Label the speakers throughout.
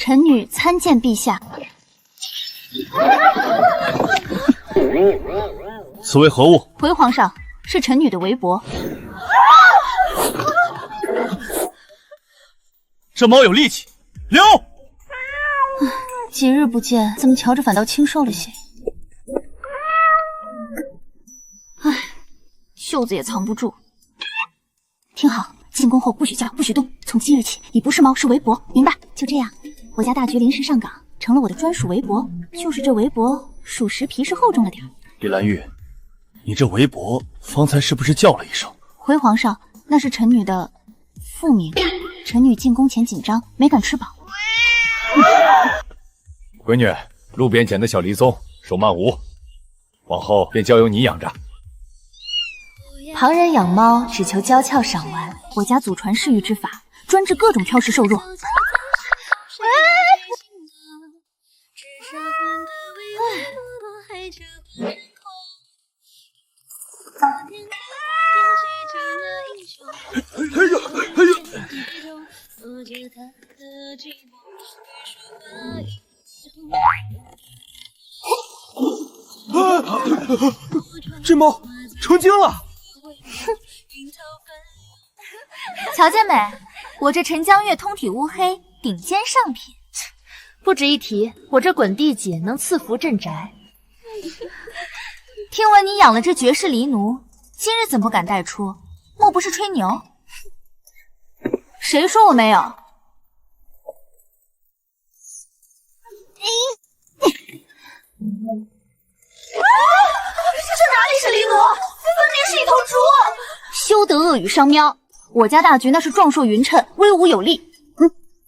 Speaker 1: 臣女参见陛下。
Speaker 2: 此为何物？
Speaker 1: 回皇上，是臣女的围脖。
Speaker 2: 这猫有力气，溜！
Speaker 1: 几日不见，怎么瞧着反倒清瘦了些？唉，袖子也藏不住。听好，进宫后不许叫，不许动。从今日起，你不是猫，是围脖，明白？就这样，我家大局临时上岗，成了我的专属围脖。就是这围脖，属实皮是厚重了点。
Speaker 2: 李兰玉，你这围脖方才是不是叫了一声？
Speaker 1: 回皇上，那是臣女的父名。臣女进宫前紧张，没敢吃饱。
Speaker 3: 闺女，路边捡的小狸松，手慢无，往后便交由你养着。
Speaker 1: 旁人养猫只求娇俏赏玩，我家祖传饲育之法，专治各种挑食瘦弱。
Speaker 2: 这猫成精了！
Speaker 1: 瞧见没？我这陈江月通体乌黑，顶尖上品。
Speaker 4: 不值一提，我这滚地姐能赐福镇宅。
Speaker 1: 听闻你养了只绝世狸奴，今日怎不敢带出？莫不是吹牛？谁说我没有？
Speaker 4: 这哪里是狸奴，分明是一头猪！
Speaker 1: 休得恶语伤喵！我家大局那是壮硕匀称，威武有力。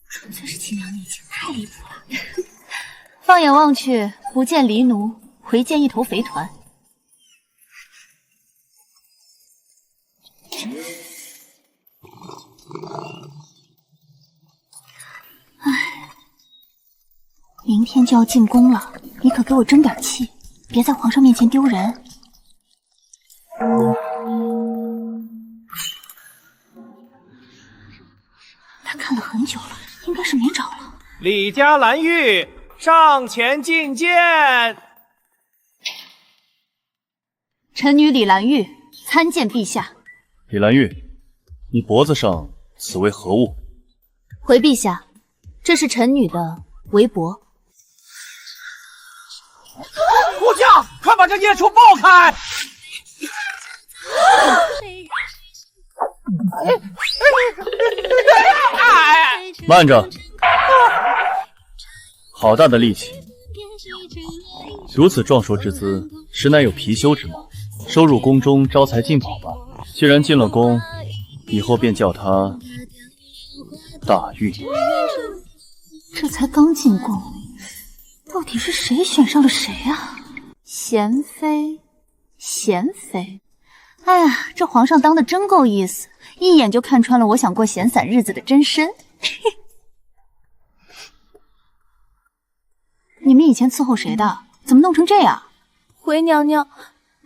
Speaker 1: 纯粹是亲娘逆情，太离谱了。放眼望去，不见狸奴，回见一头肥团。唉，明天就要进宫了，你可给我争点气，别在皇上面前丢人。他看了很久了，应该是没找了。
Speaker 5: 李家蓝玉上前觐见。
Speaker 1: 臣女李兰玉参见陛下。
Speaker 2: 李兰玉，你脖子上此为何物？
Speaker 1: 回陛下，这是臣女的围脖。
Speaker 5: 护驾，快把这孽畜抱开！
Speaker 2: 慢着！好大的力气！如此壮硕之姿，实乃有貔貅之貌。收入宫中招财进宝吧。既然进了宫，以后便叫她大玉。
Speaker 1: 这才刚进宫，到底是谁选上了谁啊？贤妃，贤妃。哎呀，这皇上当的真够意思，一眼就看穿了我想过闲散日子的真身。你们以前伺候谁的？怎么弄成这样？
Speaker 4: 回娘娘，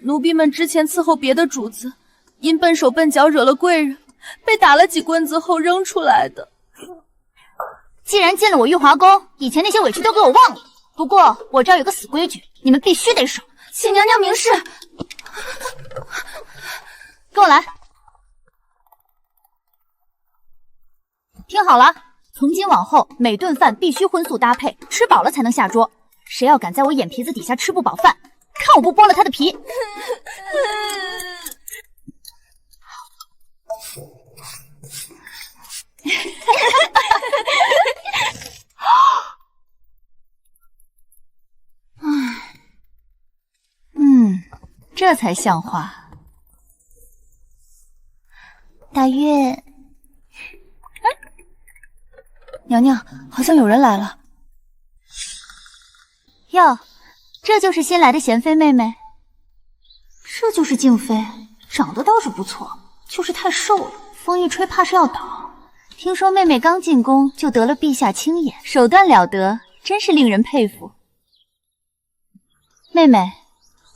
Speaker 4: 奴婢们之前伺候别的主子，因笨手笨脚惹了贵人，被打了几棍子后扔出来的。
Speaker 1: 既然进了我玉华宫，以前那些委屈都给我忘了。不过我这儿有个死规矩，你们必须得守。
Speaker 4: 请娘娘明示。
Speaker 1: 跟我来。听好了，从今往后每顿饭必须荤素搭配，吃饱了才能下桌。谁要敢在我眼皮子底下吃不饱饭，看我不剥了他的皮！这才像话。大月，娘娘，好像有人来了。哟，这就是新来的贤妃妹妹。这就是静妃，长得倒是不错，就是太瘦了，风一吹怕是要倒。听说妹妹刚进宫就得了陛下青眼，手段了得，真是令人佩服。妹妹，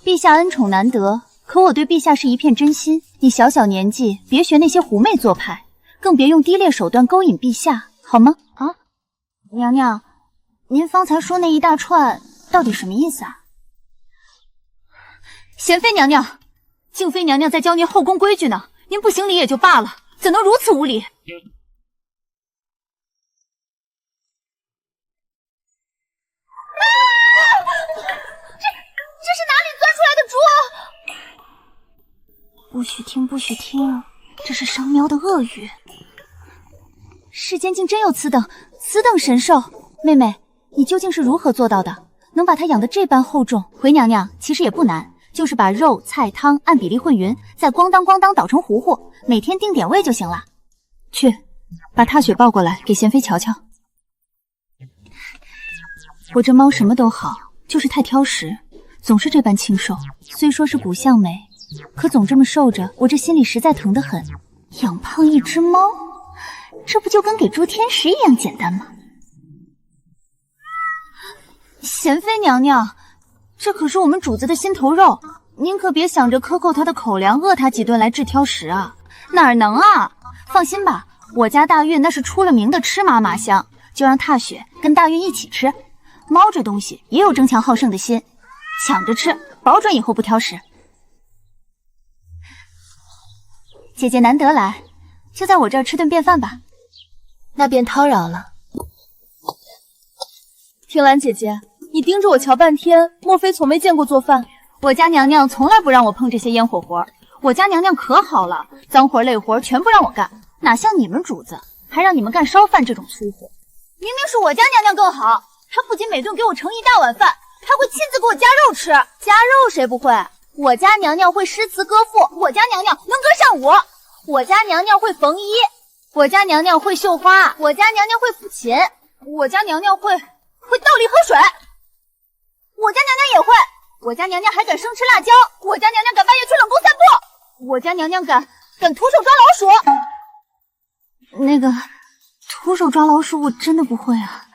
Speaker 1: 陛下恩宠难得，可我对陛下是一片真心。你小小年纪，别学那些狐媚做派，更别用低劣手段勾引陛下，好吗？啊，娘娘，您方才说那一大串到底什么意思啊？贤妃娘娘，静妃娘娘在教您后宫规矩呢，您不行礼也就罢了，怎能如此无礼？这是哪里钻出来的猪？不许听，不许听，这是商喵的恶语。世间竟真有此等神兽！妹妹，你究竟是如何做到的？能把它养得这般厚重？回娘娘，其实也不难，就是把肉菜汤按比例混匀，再咣当咣当捣成糊糊，每天定点喂就行了。去，把踏雪抱过来给贤妃瞧瞧。我这猫什么都好，就是太挑食，总是这般清瘦。虽说是骨相美，可总这么瘦着，我这心里实在疼得很。养胖一只猫，这不就跟给猪添食一样简单吗？贤妃娘娘，这可是我们主子的心头肉，您可别想着克扣他的口粮，饿他几顿来治挑食啊！哪能啊！放心吧，我家大运那是出了名的吃嘛嘛香，就让踏雪跟大运一起吃。猫这东西也有争强好胜的心，抢着吃，保准以后不挑食。姐姐难得来，就在我这儿吃顿便饭吧。
Speaker 4: 那便叨扰了。听兰姐姐，你盯着我瞧半天，莫非从没见过做饭？
Speaker 1: 我家娘娘从来不让我碰这些烟火活，我家娘娘可好了，脏活累活全部让我干，哪像你们主子，还让你们干烧饭这种粗活。明明是我家娘娘更好，她不仅每顿给我盛一大碗饭，还会亲自给我夹肉吃。夹肉谁不会？我家娘娘会诗词歌赋，我家娘娘能歌善舞，我家娘娘会缝衣，我家娘娘会绣花，我家娘娘会抚琴，我家娘娘会倒梨河水，我家娘娘也会。我家娘娘还敢生吃辣椒，我家娘娘敢半夜去冷宫散步，我家娘娘敢徒手抓老鼠。那个徒手抓老鼠我真的不会啊。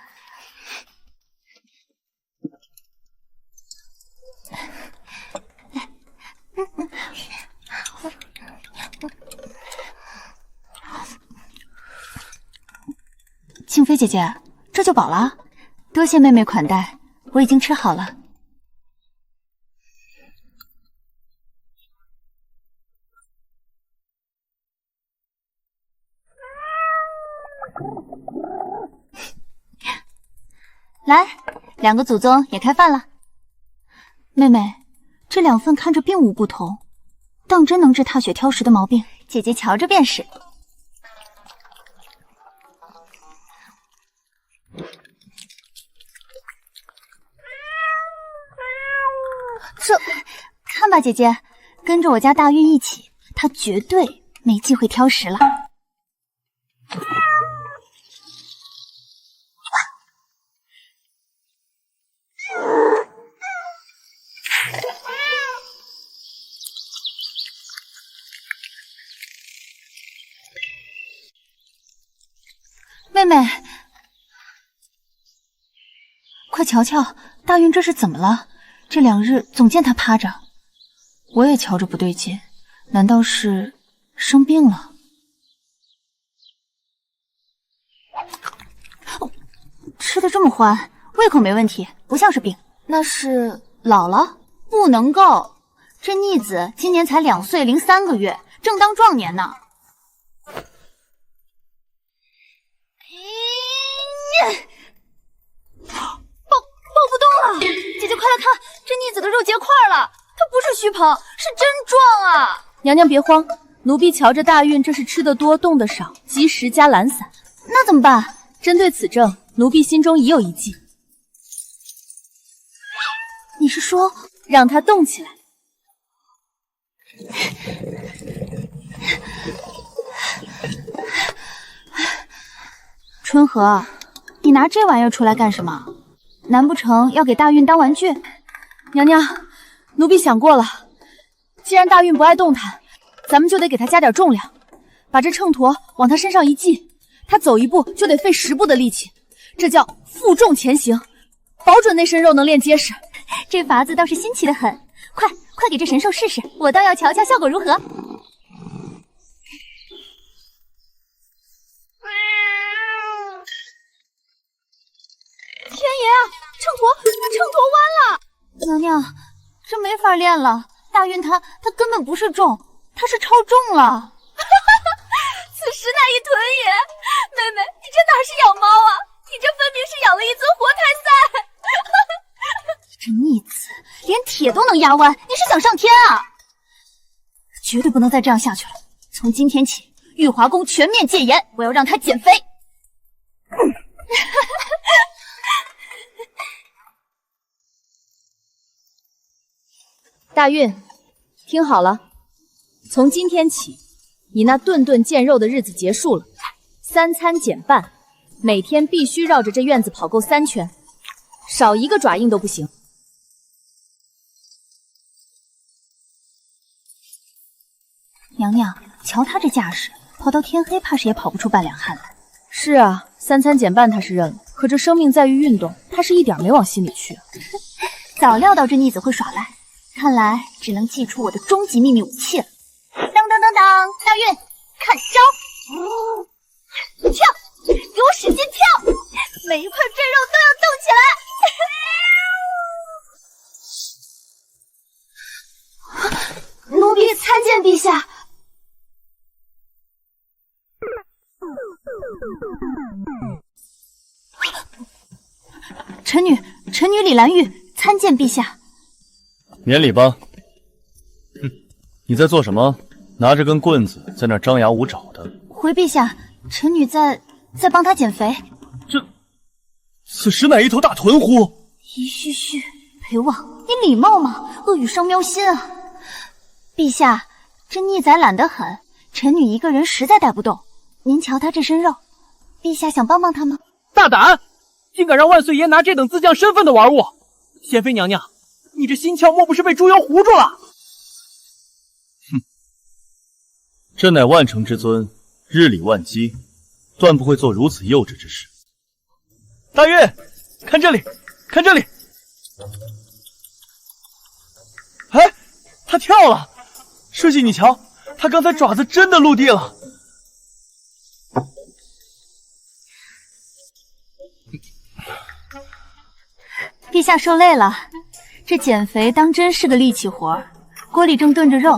Speaker 1: 静妃姐姐，这就饱了，多谢妹妹款待，我已经吃好了。来，两个祖宗也开饭了。妹妹，这两份看着并无不同，当真能治踏雪挑食的毛病？姐姐瞧着便是。这，看吧，姐姐，跟着我家大运一起，她绝对没机会挑食了。妹妹，快瞧瞧，大运这是怎么了？这2日总见他趴着，我也瞧着不对劲，难道是生病了？吃的这么欢，胃口没问题，不像是病。那是老了？不能够，这逆子今年才2岁零3个月，正当壮年呢。抱不动了，姐姐快来看，这逆子的肉结块了，它不是虚捧，是真壮啊！
Speaker 4: 娘娘别慌，奴婢瞧着大运这是吃得多，动得少，积食加懒散。
Speaker 1: 那怎么办？
Speaker 4: 针对此症，奴婢心中已有一计。
Speaker 1: 你是说
Speaker 4: 让它动起来？
Speaker 1: 春和，你拿这玩意儿出来干什么？难不成要给大运当玩具？
Speaker 4: 娘娘，奴婢想过了，既然大运不爱动弹，咱们就得给他加点重量，把这秤砣往他身上一系，他走一步就得费10步的力气，这叫负重前行，保准那身肉能练结实。
Speaker 1: 这法子倒是新奇的很，快给这神兽试试，我倒要瞧瞧效果如何。天
Speaker 4: 秤砣弯了！
Speaker 1: 娘娘，这没法练了。大运他根本不是重，他是超重了。
Speaker 4: 此时那一豚也，妹妹，你这哪是养猫啊？你这分明是养了一尊活胎赛！
Speaker 1: 这逆子连铁都能压弯，你是想上天啊？绝对不能再这样下去了。从今天起，玉华宫全面戒严，我要让他减肥。
Speaker 4: 大运，听好了，从今天起，你那顿顿见肉的日子结束了，3餐减半，每天必须绕着这院子跑够3圈，少一个爪印都不行。
Speaker 1: 娘娘，瞧他这架势，跑到天黑怕是也跑不出半两汗来。
Speaker 4: 是啊，3餐减半他是认了，可这生命在于运动，他是一点没往心里去。
Speaker 1: 早料到这逆子会耍赖，看来只能祭出我的终极秘密武器了。当当当当，大运，看招！跳，给我使劲跳，每一块赘肉都要动起来！奴婢参见陛下。臣女李兰玉参见陛下。
Speaker 2: 免礼吧。哼，你在做什么？拿着根棍子在那张牙舞爪的。
Speaker 1: 回陛下，臣女在帮他减肥。
Speaker 2: 此时乃一头大豚乎？
Speaker 1: 一旭旭，裴旺，你礼貌吗？恶语伤喵心啊！陛下，这逆仔懒得很，臣女一个人实在带不动。您瞧他这身肉，陛下想帮帮他吗？
Speaker 5: 大胆，竟敢让万岁爷拿这等自降身份的玩物！贤妃娘娘，你这心窍莫不是被猪妖糊住了？
Speaker 2: 哼，朕乃万乘之尊，日理万机，断不会做如此幼稚之事。大运，看这里，看这里！哎，他跳了！书记，你瞧，他刚才爪子真的落地了。
Speaker 1: 陛下受累了，这减肥当真是个力气活儿。锅里正炖着肉，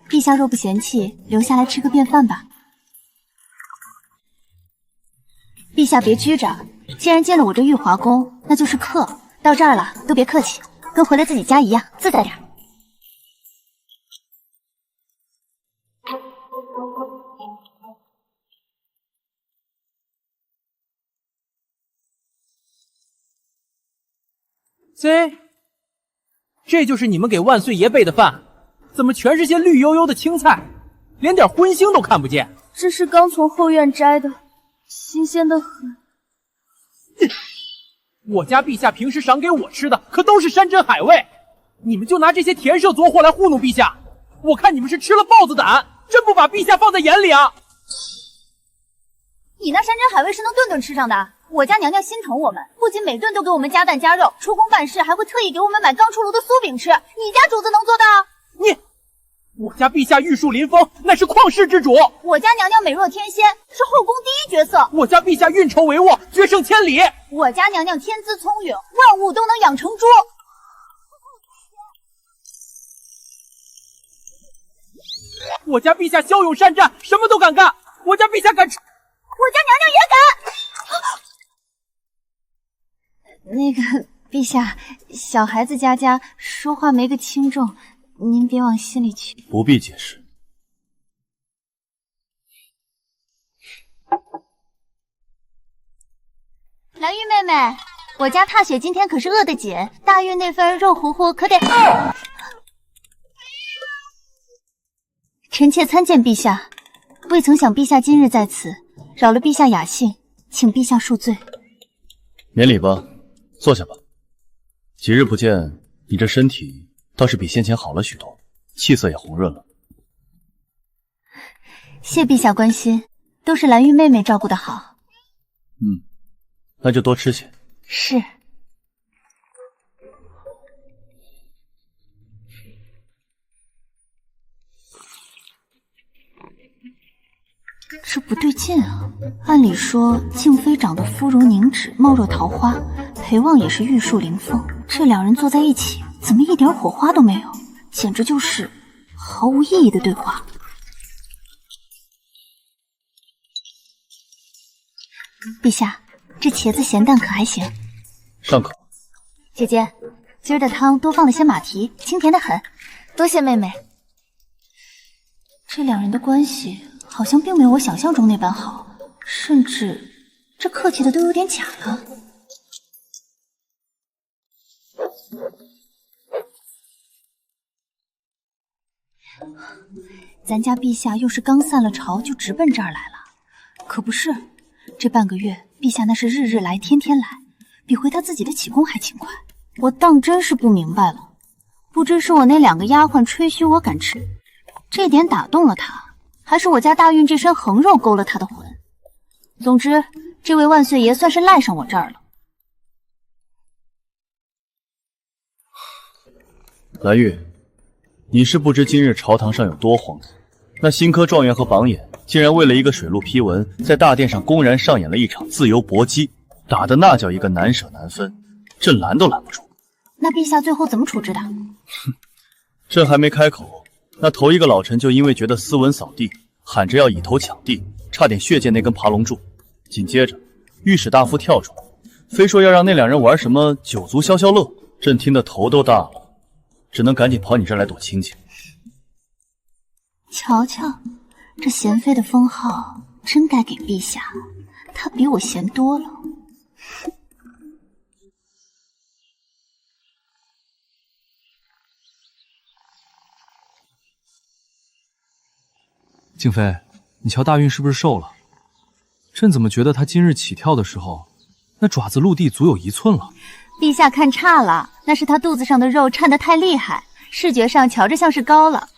Speaker 1: 陛下若不嫌弃，留下来吃个便饭吧。陛下别拘着，既然进了我这玉华宫，那就是客。到这儿了，都别客气，跟回了自己家一样，自在点。
Speaker 5: 这就是你们给万岁爷备的饭？怎么全是些绿油油的青菜，连点荤腥都看不见？
Speaker 4: 这是刚从后院摘的，新鲜的很。
Speaker 5: 我家陛下平时赏给我吃的可都是山珍海味，你们就拿这些田舍作货来糊弄陛下，我看你们是吃了豹子胆，真不把陛下放在眼里啊！
Speaker 1: 你那山珍海味是能顿顿吃上的。我家娘娘心疼我们，不仅每顿都给我们加蛋加肉，出宫办事还会特意给我们买刚出炉的酥饼吃。你家主子能做到？
Speaker 5: 我家陛下玉树临风，乃是旷世之主。
Speaker 1: 我家娘娘美若天仙，是后宫第一角色。
Speaker 5: 我家陛下运筹帷幄，决胜千里。
Speaker 1: 我家娘娘天资聪颖，万物都能养成猪。
Speaker 5: 我家陛下骁勇善战，什么都敢干。我家陛下敢吃，
Speaker 1: 我家娘娘也敢。那个陛下，小孩子家家说话没个轻重，您别往心里去。
Speaker 2: 不必解释。
Speaker 1: 蓝玉妹妹，我家踏雪今天可是饿得紧，大运那份肉糊糊可得。臣妾参见陛下，未曾想陛下今日在此，扰了陛下雅兴，请陛下恕罪。
Speaker 2: 免礼吧，坐下吧。几日不见，你这身体倒是比先前好了许多，气色也红润了。
Speaker 1: 谢陛下关心，都是蓝玉妹妹照顾得好。
Speaker 2: 那就多吃些。
Speaker 1: 是。这不对劲啊！按理说，静妃长得肤如凝脂，貌若桃花，裴旺也是玉树临风，这两人坐在一起，怎么一点火花都没有？简直就是毫无意义的对话。陛下，这茄子咸淡可还行？
Speaker 2: 上口。
Speaker 1: 姐姐，今儿的汤多放了些马蹄，清甜的很。
Speaker 4: 多谢妹妹。
Speaker 1: 这两人的关系好像并没有我想象中那般好，甚至这客气的都有点假了。咱家陛下又是刚散了朝就直奔这儿来了？可不是，这半个月陛下那是日日来天天来，比回他自己的启宫还勤快。我当真是不明白了，不知是我那两个丫鬟吹嘘我敢吃，这点打动了他，还是我家大运这身横肉勾了他的魂。总之，这位万岁爷算是赖上我这儿了。
Speaker 2: 蓝玉，你是不知今日朝堂上有多荒唐，那新科状元和榜眼竟然为了一个水陆批文，在大殿上公然上演了一场自由搏击，打的那叫一个难舍难分，朕拦都拦不住。
Speaker 1: 那陛下最后怎么处置的？
Speaker 2: 朕还没开口，那头一个老臣就因为觉得斯文扫地，喊着要以头抢地，差点血溅那根爬龙柱。紧接着，御史大夫跳出来，非说要让那两人玩什么九族消消乐，朕听得头都大了，只能赶紧跑你这儿来躲亲戚。
Speaker 1: 瞧瞧，这贤妃的封号真该给陛下，她比我贤多了。
Speaker 6: 静妃，你瞧大运是不是瘦了？朕怎么觉得他今日起跳的时候，那爪子落地足有1寸了？
Speaker 1: 陛下看差了，那是他肚子上的肉颤得太厉害，视觉上瞧着像是高了。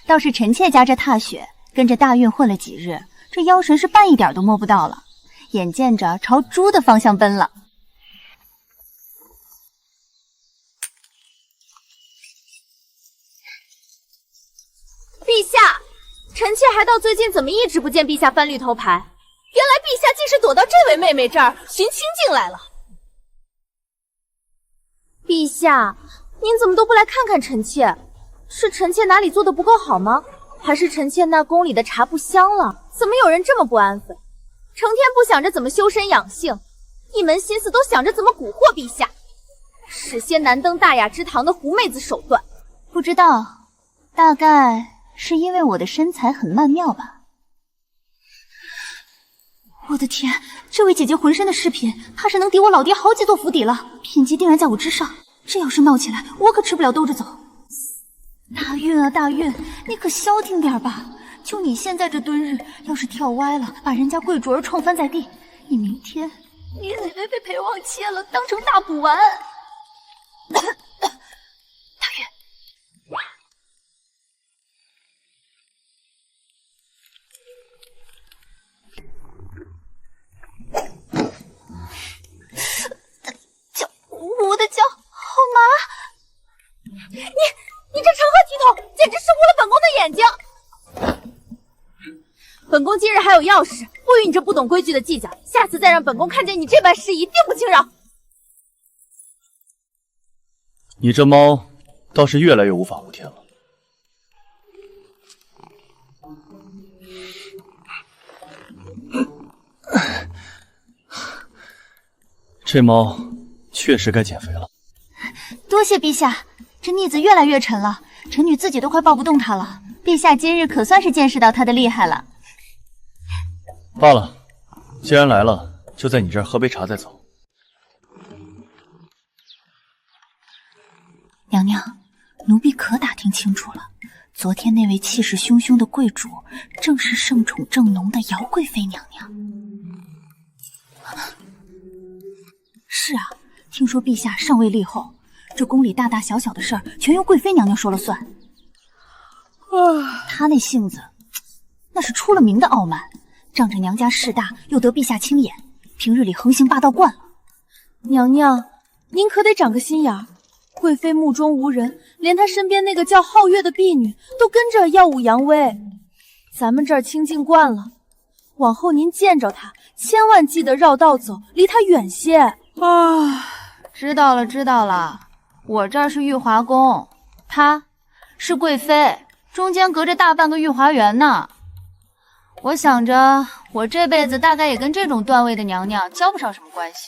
Speaker 1: 倒是臣妾家这踏雪，跟着大运混了几日，这腰神是半一点都摸不到了，眼见着朝猪的方向奔了。
Speaker 4: 陛下，臣妾还到最近怎么一直不见陛下翻绿头牌？原来陛下竟是躲到这位妹妹这儿寻清静来了。陛下，您怎么都不来看看臣妾？是臣妾哪里做的不够好吗？还是臣妾那宫里的茶不香了？怎么有人这么不安分？成天不想着怎么修身养性，一门心思都想着怎么蛊惑陛下，使些难登大雅之堂的狐妹子手段。
Speaker 1: 不知道，大概是因为我的身材很曼妙吧。我的天，这位姐姐浑身的饰品，怕是能抵我老爹好几座府邸了。品级定然在我之上，这要是闹起来，我可吃不了兜着走。大运啊大运，你可消停点吧！就你现在这蹲日，要是跳歪了，把人家贵主儿撞翻在地，你明天你得被裴旺切了，当成大补丸。大运。我的脚好麻！你这成何体统，简直是污了本宫的眼睛！
Speaker 4: 本宫今日还有要事，不与你这不懂规矩的计较。下次再让本宫看见你这般失仪，定不轻饶。
Speaker 2: 你这猫倒是越来越无法无天了。这猫确实该减肥了。
Speaker 1: 多谢陛下，这腻子越来越沉了，臣女自己都快抱不动它了。陛下今日可算是见识到它的厉害了。
Speaker 2: 罢了，既然来了，就在你这儿喝杯茶再走。
Speaker 1: 娘娘，奴婢可打听清楚了，昨天那位气势汹汹的贵主，正是圣宠正浓的姚贵妃娘娘。是啊，听说陛下上位立后，这宫里大大小小的事儿全由贵妃娘娘说了算。她那性子，那是出了名的傲慢，仗着娘家势大，又得陛下青眼，平日里横行霸道惯了。
Speaker 4: 娘娘，您可得长个心眼儿。贵妃目中无人，连她身边那个叫皓月的婢女都跟着耀武扬威。咱们这儿清静惯了，往后您见着他，千万记得绕道走，离他远些。
Speaker 1: 啊，知道了知道了，我这儿是玉华宫，她是贵妃，中间隔着大半个御华园呢。我想着，我这辈子大概也跟这种段位的娘娘交不上什么关系。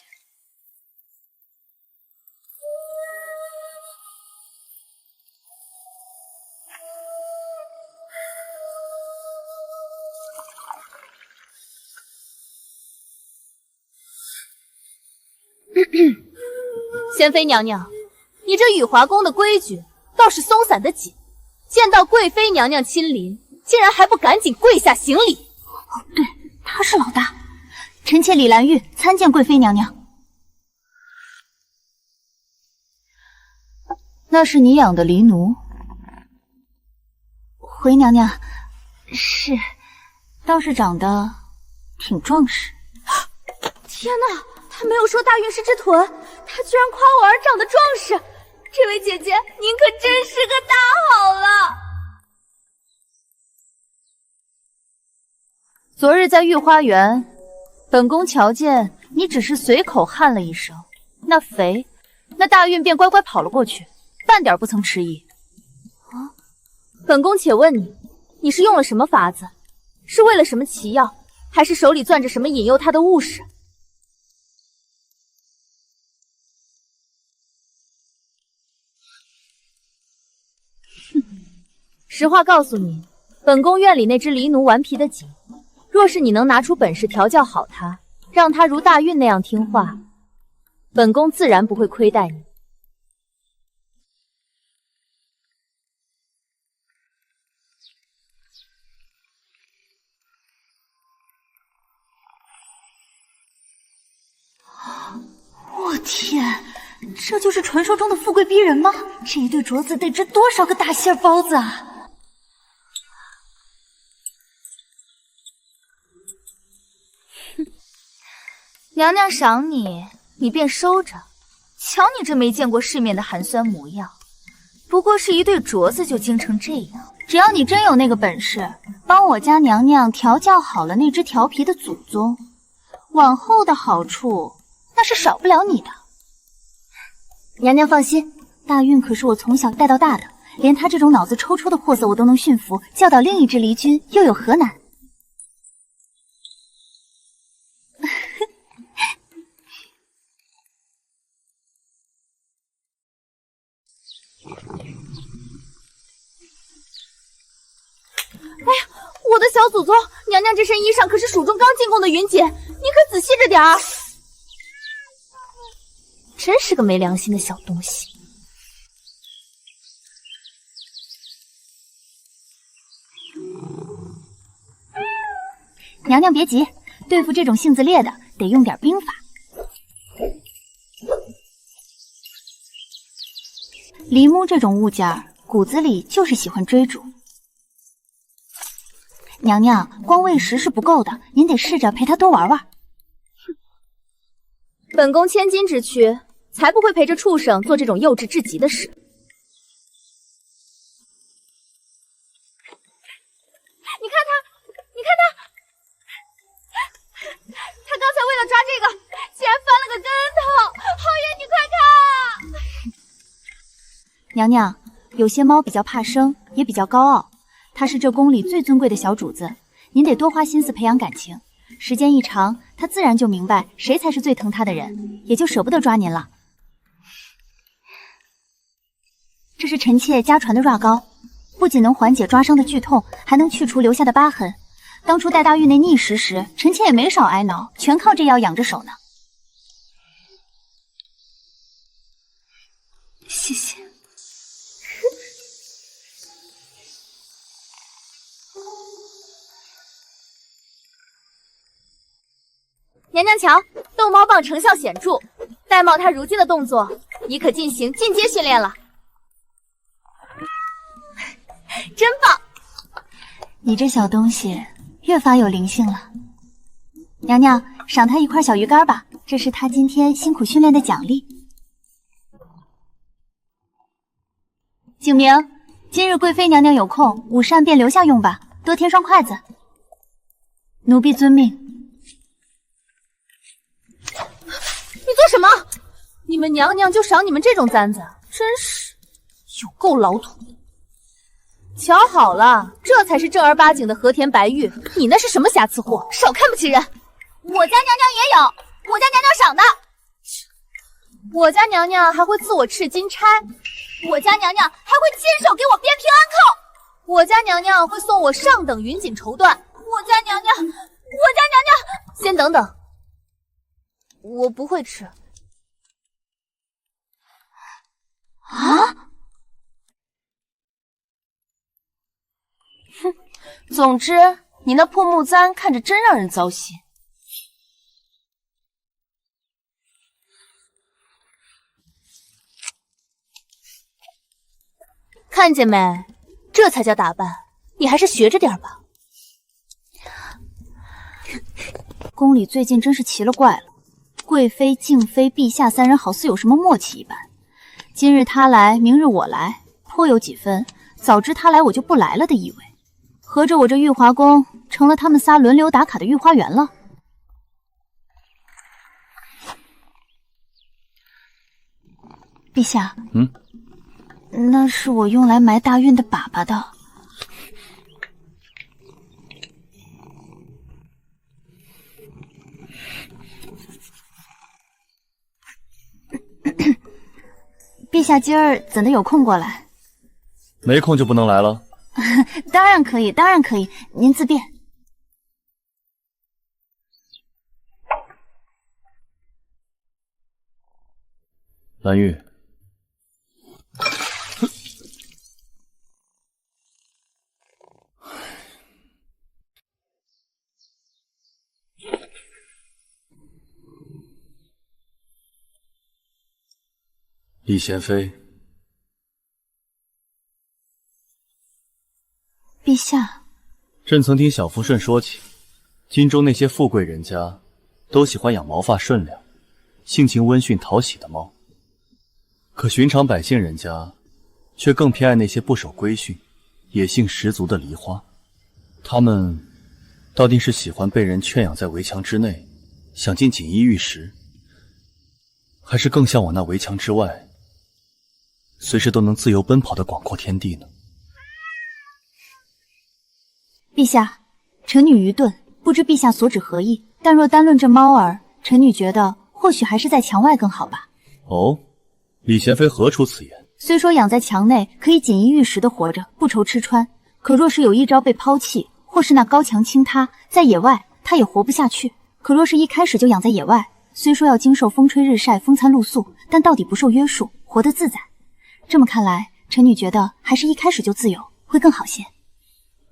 Speaker 4: 贤妃娘娘，你这雨华宫的规矩倒是松散得紧，见到贵妃娘娘亲临，竟然还不赶紧跪下行礼。
Speaker 1: 哦，对，她是老大。臣妾李兰玉参见贵妃娘娘。那是你养的狸奴？回娘娘，是，倒是长得挺壮实。
Speaker 4: 天哪！他没有说大运是只豚，他居然夸我儿长得壮实。这位姐姐，您可真是个大好了。
Speaker 1: 昨日在御花园，本宫瞧见你只是随口喊了一声，那大运便乖乖跑了过去，半点不曾迟疑。
Speaker 4: 啊，本宫且问你，你是用了什么法子？是为了什么奇药，还是手里攥着什么引诱他的物事？实话告诉你，本宫院里那只狸奴顽皮得紧，若是你能拿出本事调教好它，让它如大运那样听话，本宫自然不会亏待你。
Speaker 1: 我天，这就是传说中的富贵逼人吗？这一对镯子得值多少个大馅包子啊！娘娘赏你，你便收着。瞧你这没见过世面的寒酸模样，不过是一对镯子就精成这样。只要你真有那个本事，帮我家娘娘调教好了那只调皮的祖宗，往后的好处那是少不了你的。娘娘放心，大运可是我从小带到大的，连他这种脑子抽抽的货色我都能驯服，教导另一只离君又有何难？
Speaker 4: 哎呀，我的小祖宗，娘娘这身衣裳可是蜀中刚进贡的云锦，你可仔细着点儿。真是个没良心的小东西。
Speaker 1: 娘娘别急，对付这种性子烈的，得用点兵法。狸猫这种物件，骨子里就是喜欢追逐。娘娘，光喂食是不够的，您得试着陪它多玩玩。
Speaker 4: 本宫千金之躯，才不会陪着畜生做这种幼稚至极的事。你看他，你看他，他刚才为了抓这个，竟然翻了个跟头！皓月，你快看！
Speaker 1: 娘娘，有些猫比较怕生，也比较高傲。它是这宫里最尊贵的小主子，您得多花心思培养感情。时间一长，它自然就明白谁才是最疼它的人，也就舍不得抓您了。这是臣妾家传的软膏，不仅能缓解抓伤的剧痛，还能去除留下的疤痕。当初带大玉那逆食时，臣妾也没少挨挠，全靠这药养着手呢。谢谢。
Speaker 4: 娘娘瞧，逗猫棒成效显著，玳瑁它如今的动作已可进行进阶训练了。真棒！
Speaker 1: 你这小东西越发有灵性了。娘娘，赏他一块小鱼干吧，这是他今天辛苦训练的奖励。景明，今日贵妃娘娘有空，午膳便留下用吧，多添双筷子。奴婢遵命。
Speaker 4: 你做什么？你们娘娘就赏你们这种簪子，真是有够老土的。瞧好了，这才是正儿八经的和田白玉，你那是什么瑕疵货？少看不起人！
Speaker 1: 我家娘娘也有，我家娘娘赏的。
Speaker 4: 我家娘娘还会自我敕金钗，
Speaker 1: 我家娘娘还会亲手给我编平安扣，
Speaker 4: 我家娘娘会送我上等云锦绸缎，
Speaker 1: 我家娘娘
Speaker 4: 先等等，我不会吃。
Speaker 1: 啊！
Speaker 4: 哼，总之你那破木簪看着真让人糟心。看见没？这才叫打扮，你还是学着点吧。
Speaker 1: 宫里最近真是奇了怪了，贵妃、静妃、陛下三人好似有什么默契一般。今日他来，明日我来，颇有几分早知他来我就不来了的意味。合着我这玉华宫成了他们仨轮流打卡的御花园了。陛下，那是我用来埋大运的粑粑的。陛下今儿怎的有空过来？
Speaker 2: 没空就不能来了？
Speaker 1: 当然可以，当然可以，您自便。
Speaker 2: 蓝玉，李贤妃，
Speaker 1: 陛下，
Speaker 2: 朕曾听小福顺说起，京中那些富贵人家都喜欢养毛发顺良、性情温驯、讨喜的猫，可寻常百姓人家却更偏爱那些不守规训、野性十足的狸花。他们到底是喜欢被人圈养在围墙之内，享尽锦衣玉食，还是更向往那围墙之外，随时都能自由奔跑的广阔天地呢？
Speaker 1: 陛下，臣女愚钝，不知陛下所指何意。但若单论这猫儿，臣女觉得或许还是在墙外更好吧。
Speaker 2: 哦，李贤妃何出此言？
Speaker 1: 虽说养在墙内可以锦衣玉食的活着，不愁吃穿，可若是有一朝被抛弃，或是那高墙倾塌，在野外她也活不下去。可若是一开始就养在野外，虽说要经受风吹日晒、风餐露宿，但到底不受约束，活得自在。这么看来，臣女觉得还是一开始就自由会更好些。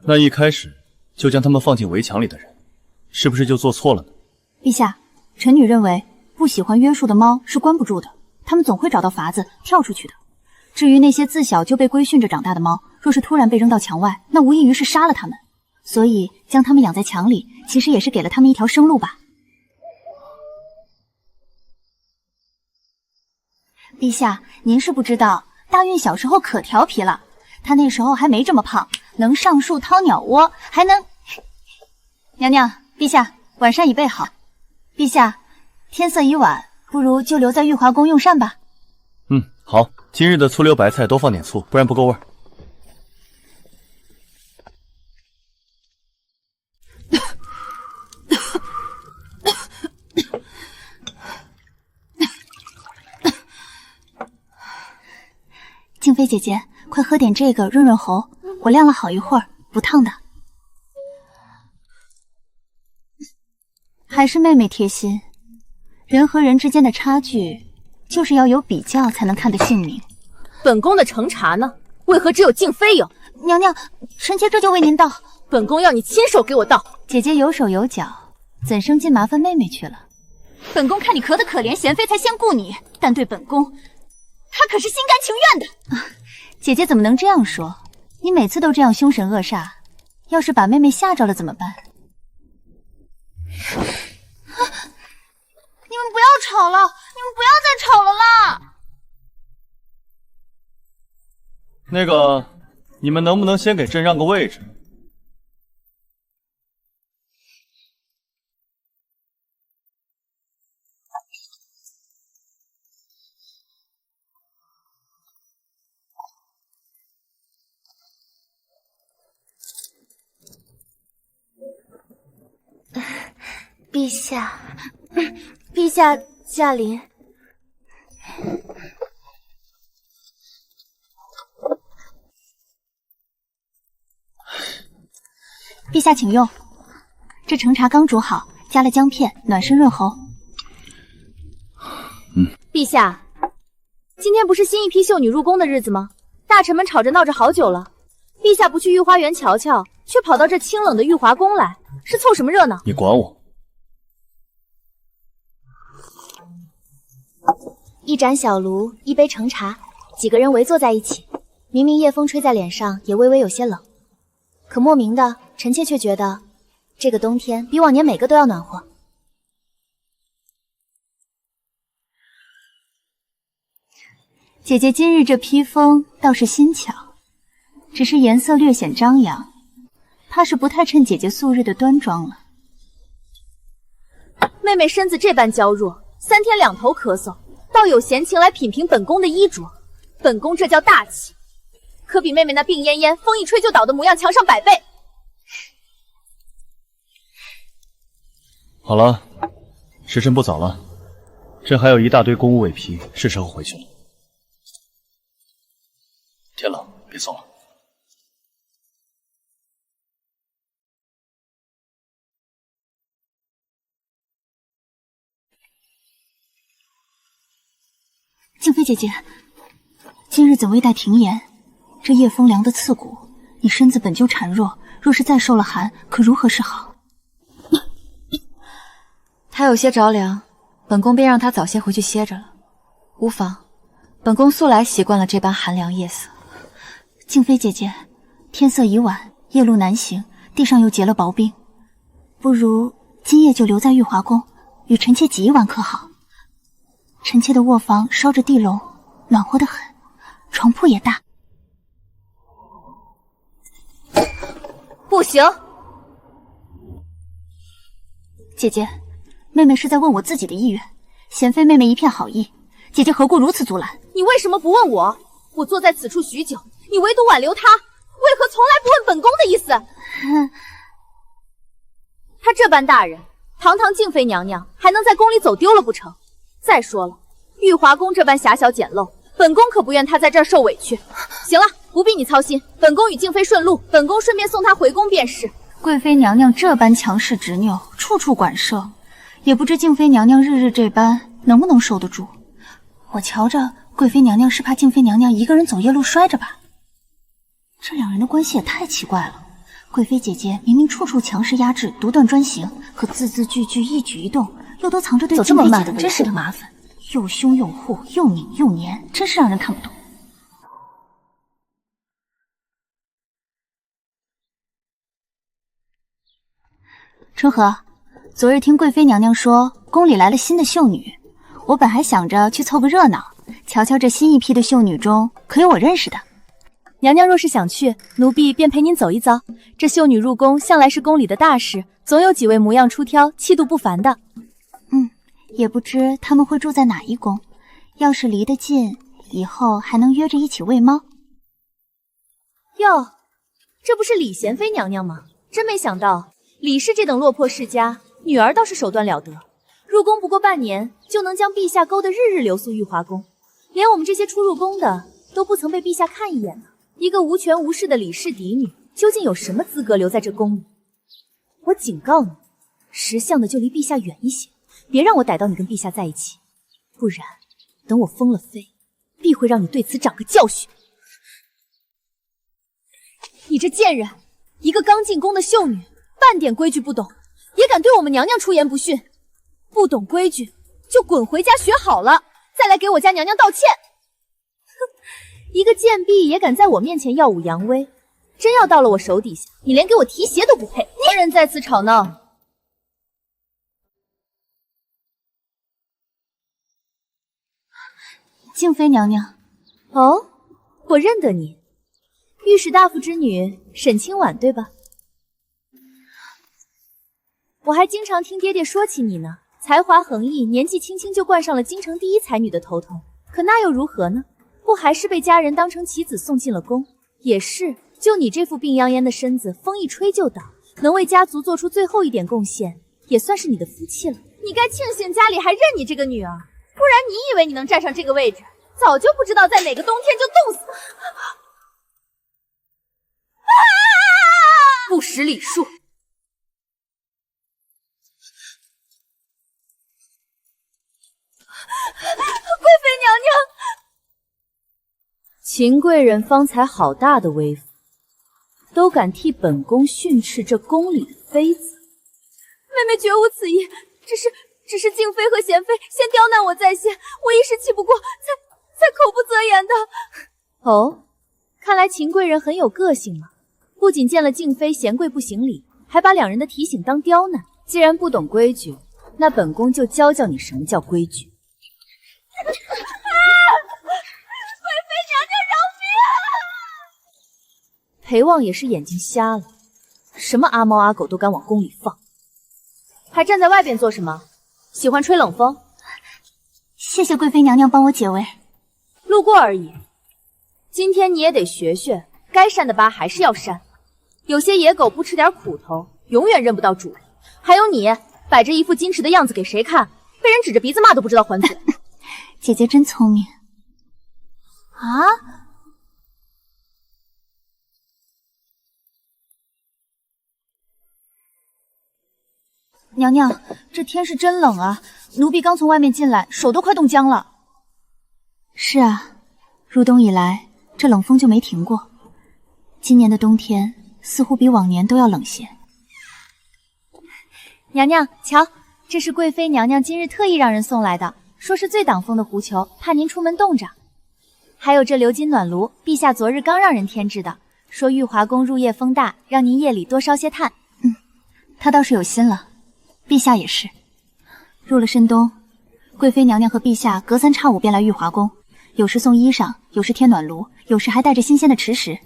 Speaker 2: 那一开始就将他们放进围墙里的人，是不是就做错了呢？
Speaker 1: 陛下，臣女认为不喜欢约束的猫是关不住的，它们总会找到法子跳出去的。至于那些自小就被规训着长大的猫，若是突然被扔到墙外，那无异于是杀了它们。所以将它们养在墙里，其实也是给了它们一条生路吧。陛下，您是不知道，大运小时候可调皮了，她那时候还没这么胖，能上树掏鸟窝，还能……娘娘，陛下，晚膳已备好。陛下，天色已晚，不如就留在玉华宫用膳吧。
Speaker 2: 好，今日的醋溜白菜多放点醋，不然不够味儿。
Speaker 1: 静妃姐姐，快喝点这个润润喉，我晾了好一会儿，不烫的。还是妹妹贴心，人和人之间的差距，就是要有比较才能看得姓名。
Speaker 4: 本宫的橙茶呢？为何只有静妃有？
Speaker 1: 娘娘，臣妾这就为您倒。
Speaker 4: 本宫要你亲手给我倒。
Speaker 1: 姐姐有手有脚，怎生尽麻烦妹妹去了？本宫看你咳得可怜，贤妃才先顾你，但对本宫，她可是心甘情愿的。姐姐怎么能这样说？你每次都这样凶神恶煞，要是把妹妹吓着了怎么办？你们不要吵了，你们不要再吵了啦！
Speaker 2: 那个，你们能不能先给朕让个位置？
Speaker 1: 陛下，陛下驾临。陛下请用，这橙茶刚煮好，加了姜片，暖身润喉。
Speaker 4: 陛下，今天不是新一批秀女入宫的日子吗？大臣们吵着闹着好久了，陛下不去御花园瞧瞧，却跑到这清冷的御华宫来，是凑什么热闹？
Speaker 2: 你管我？
Speaker 1: 一盏小炉，一杯橙茶，几个人围坐在一起。明明夜风吹在脸上，也微微有些冷，可莫名的，臣妾却觉得这个冬天比往年每个都要暖和。姐姐今日这披风倒是新巧，只是颜色略显张扬，怕是不太衬姐姐素日的端庄了。
Speaker 4: 妹妹身子这般娇弱，3天2头咳嗽，倒有闲情来品评本宫的衣着。本宫这叫大气，可比妹妹那病恹恹、风一吹就倒的模样强上100倍。
Speaker 2: 好了，时辰不早了，朕还有一大堆公务委批，是时候回去了。天冷，别送了。
Speaker 1: 静妃姐姐，今日怎未带停言？这夜风凉得刺骨，你身子本就孱弱，若是再受了寒，可如何是好？
Speaker 4: 他有些着凉，本宫便让他早些回去歇着了。无妨，本宫素来习惯了这般寒凉夜色。
Speaker 1: 静妃姐姐，天色已晚，夜路难行，地上又结了薄冰，不如今夜就留在玉华宫，与臣妾挤一晚可好？臣妾的卧房烧着地笼，暖和得很，床铺也大。
Speaker 4: 不行，
Speaker 1: 姐姐，妹妹是在问我自己的意愿，娴妃妹妹一片好意，姐姐何故如此阻拦？
Speaker 4: 你为什么不问我？我坐在此处许久，你唯独挽留他，为何从来不问本宫的意思？他这般大人，堂堂静妃娘娘，还能在宫里走丢了不成？再说了，玉华宫这般狭小简陋，本宫可不愿他在这儿受委屈。行了，不必你操心，本宫与静妃顺路，本宫顺便送她回宫便是。
Speaker 1: 贵妃娘娘这般强势执拗，处处管涉，也不知静妃娘娘日日这般能不能受得住。我瞧着贵妃娘娘是怕静妃娘娘一个人走夜路摔着吧。这两人的关系也太奇怪了。贵妃姐姐明明处处强势压制，独断专行，可字字句句一举一动又都藏着对静妃姐的真是的麻烦，又凶又护，又拧又黏，真是让人看不懂。春和，昨日听贵妃娘娘说宫里来了新的秀女，我本还想着去凑个热闹，瞧瞧这新一批的秀女中可有我认识的。
Speaker 4: 娘娘若是想去，奴婢便陪您走一遭。这秀女入宫向来是宫里的大事，总有几位模样出挑、气度不凡的。
Speaker 1: 也不知他们会住在哪一宫，要是离得近，以后还能约着一起喂猫。
Speaker 4: 哟，这不是李贤妃娘娘吗？真没想到李氏这等落魄世家，女儿倒是手段了得，入宫不过半年，就能将陛下勾得日日留宿玉华宫，连我们这些初入宫的都不曾被陛下看一眼呢。一个无权无势的李氏嫡女，究竟有什么资格留在这宫里？我警告你，识相的就离陛下远一些，别让我逮到你跟陛下在一起，不然等我封了妃，必会让你对此长个教训。你这贱人，一个刚进宫的秀女，半点规矩不懂，也敢对我们娘娘出言不逊，不懂规矩就滚回家学好了，再来给我家娘娘道歉。一个贱婢也敢在我面前耀武扬威，真要到了我手底下，你连给我提鞋都不配。何人在此吵闹？
Speaker 1: 静妃娘娘。
Speaker 4: 哦，我认得你，御史大夫之女沈清婉，对吧？我还经常听爹爹说起你呢，才华横溢，年纪轻轻就冠上了京城第一才女的头头。可那又如何呢？不还是被家人当成棋子送进了宫？也是，就你这副病恹恹的身子，风一吹就倒，能为家族做出最后一点贡献，也算是你的福气了。你该庆幸家里还认你这个女儿，不然你以为你能站上这个位置，早就不知道在哪个冬天就冻死。不识礼数。贵妃娘娘，秦贵人方才好大的威风，都敢替本宫训斥这宫里的妃子。妹妹绝无此意，只是静妃和娴妃先刁难我在先，我一时气不过，才口不择言的。哦，看来秦贵人很有个性嘛，不仅见了静妃贤贵不行礼，还把两人的提醒当刁难。既然不懂规矩，那本宫就教教你什么叫规矩。贵妃娘娘饶命啊！裴旺也是眼睛瞎了，什么阿猫阿狗都敢往宫里放，还站在外边做什么？喜欢吹冷风？
Speaker 1: 谢谢贵妃娘娘帮我解围，
Speaker 4: 路过而已。今天你也得学学，该扇的疤还是要扇。有些野狗不吃点苦头，永远认不到主人。还有你，摆着一副矜持的样子给谁看？被人指着鼻子骂都不知道还嘴。
Speaker 1: 姐姐真聪明啊！娘娘，这天是真冷啊，奴婢刚从外面进来，手都快冻僵了。是啊，入冬以来，这冷风就没停过。今年的冬天似乎比往年都要冷些。娘娘，瞧，这是贵妃娘娘今日特意让人送来的，说是最挡风的狐裘，怕您出门冻着。还有这鎏金暖炉，陛下昨日刚让人添置的，说玉华宫入夜风大，让您夜里多烧些炭。她倒是有心了。陛下也是，入了深冬，贵妃娘娘和陛下隔三差五便来玉华宫，有时送衣裳，有时添暖炉，有时还带着新鲜的吃食。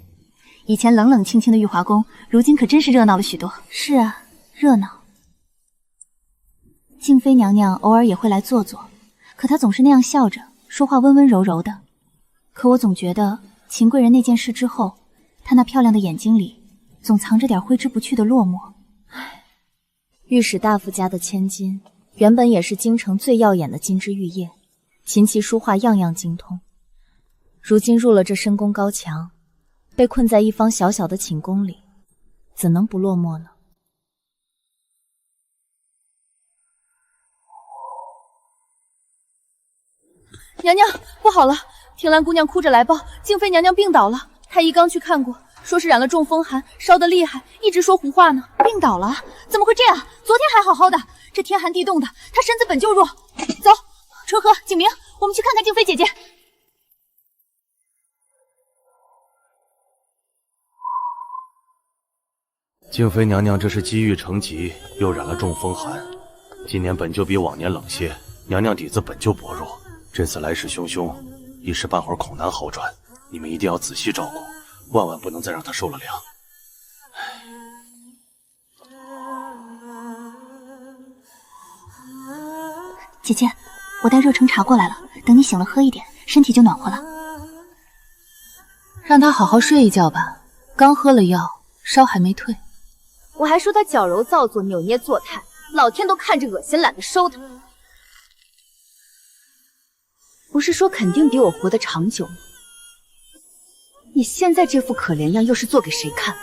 Speaker 1: 以前冷冷清清的玉华宫，如今可真是热闹了许多。是啊，热闹。静妃娘娘偶尔也会来坐坐，可她总是那样笑着，说话温温柔柔的。可我总觉得秦贵人那件事之后，她那漂亮的眼睛里总藏着点挥之不去的落寞。御史大夫家的千金，原本也是京城最耀眼的金枝玉叶，琴棋书画样样精通。如今入了这深宫高墙，被困在一方小小的寝宫里，怎能不落寞呢？
Speaker 4: 娘娘，不好了！婷兰姑娘哭着来报，静妃娘娘病倒了。太医刚去看过，说是染了中风寒，烧得厉害，一直说胡话呢。病倒了？怎么会这样？昨天还好好的，这天寒地冻的，她身子本就弱。走，纯和、景明，我们去看看静妃姐姐。
Speaker 7: 静妃娘娘这是积郁成疾，又染了中风寒，今年本就比往年冷些，娘娘底子本就薄弱，这次来势汹汹，一时半会儿恐难好转，你们一定要仔细照顾，万万不能再让她受了凉。
Speaker 1: 姐姐，我带热橙茶过来了，等你醒了喝一点，身体就暖和了。
Speaker 4: 让她好好睡一觉吧，刚喝了药，烧还没退。我还说她矫揉造作、扭捏作态，老天都看着恶心，懒得收她。不是说肯定比我活得长久吗？你现在这副可怜样，又是做给谁看？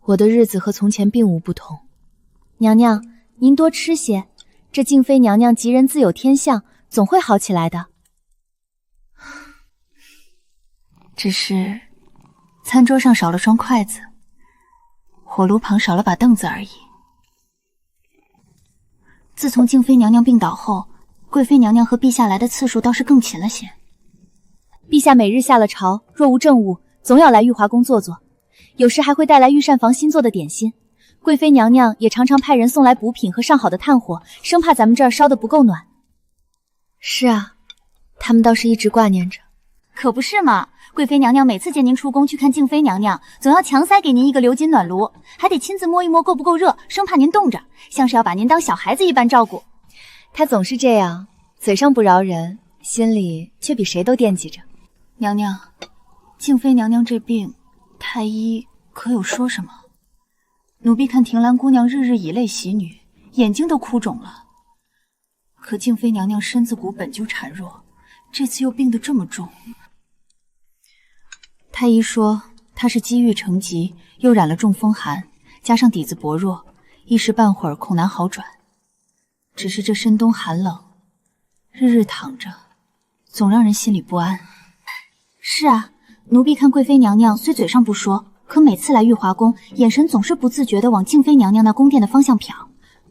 Speaker 4: 我的日子和从前并无不同。娘娘，您多吃些，这静妃娘娘吉人自有天相，总会好起来的。只是餐桌上少了双筷子，火炉旁少了把凳子而已。自从静妃娘娘病倒后，贵妃娘娘和陛下来的次数倒是更勤了些。陛下每日下了朝，若无政务，总要来玉华宫坐坐，有时还会带来御膳房新做的点心。贵妃娘娘也常常派人送来补品和上好的炭火，生怕咱们这儿烧得不够暖。是啊，他们倒是一直挂念着。可不是嘛，贵妃娘娘每次见您出宫去看静妃娘娘，总要强塞给您一个鎏金暖炉，还得亲自摸一摸够不够热，生怕您冻着，像是要把您当小孩子一般照顾。他总是这样，嘴上不饶人，心里却比谁都惦记着。
Speaker 1: 娘娘，静妃娘娘这病，太医可有说什么？奴婢看婷兰姑娘日日以泪洗女，眼睛都哭肿了。可静妃娘娘身子骨本就孱弱，这次又病得这么重。太医说她是积郁成疾，又染了中风寒，加上底子薄弱，一时半会儿恐难好转。只是这深冬寒冷，日日躺着，总让人心里不安。是啊，奴婢看贵妃娘娘虽嘴上不说，可每次来玉华宫，眼神总是不自觉地往静妃娘娘那宫殿的方向瞟。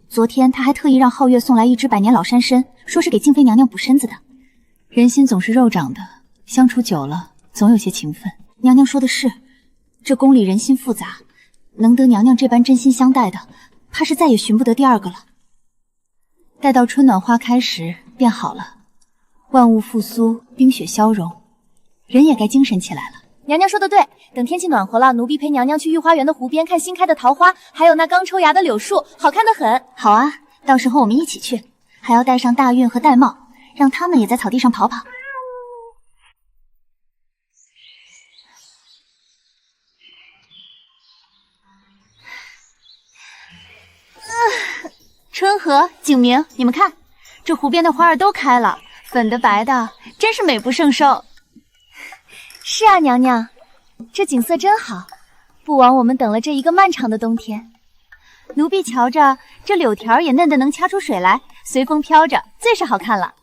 Speaker 1: 昨天她还特意让皓月送来一只百年老山参，说是给静妃娘娘补身子的。人心总是肉长的，相处久了，总有些情分。娘娘说的是，这宫里人心复杂，能得娘娘这般真心相待的，怕是再也寻不得第二个了。待到春暖花开时便好了，万物复苏，冰雪消融，人也该精神起来了。
Speaker 4: 娘娘说的对，等天气暖和了，奴婢陪娘娘去御花园的湖边看新开的桃花，还有那刚抽芽的柳树，好看得很。
Speaker 1: 好啊，到时候我们一起去，还要带上大运和玳瑁，让他们也在草地上跑跑。春和、景明，你们看，这湖边的花儿都开了，粉的白的，真是美不胜收。
Speaker 4: 是啊，娘娘，这景色真好，不枉我们等了这一个漫长的冬天。
Speaker 1: 奴婢瞧着，这柳条也嫩得能掐出水来，随风飘着，最是好看了。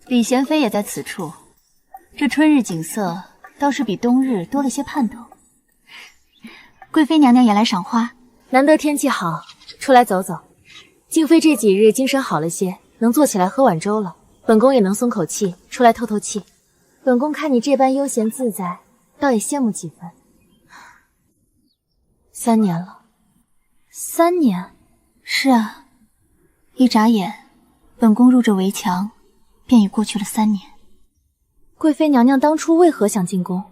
Speaker 1: 李贤妃也在此处，这春日景色倒是比冬日多了些盼头。贵妃娘娘也来赏花，
Speaker 4: 难得天气好，出来走走。静妃这几日精神好了些，能坐起来喝碗粥了，本宫也能松口气，出来透透气。本宫看你这般悠闲自在，倒也羡慕几分。3年了，3年？
Speaker 1: 是啊，一眨眼，本宫入这围墙，便已过去了3年。
Speaker 4: 贵妃娘娘当初为何想进宫？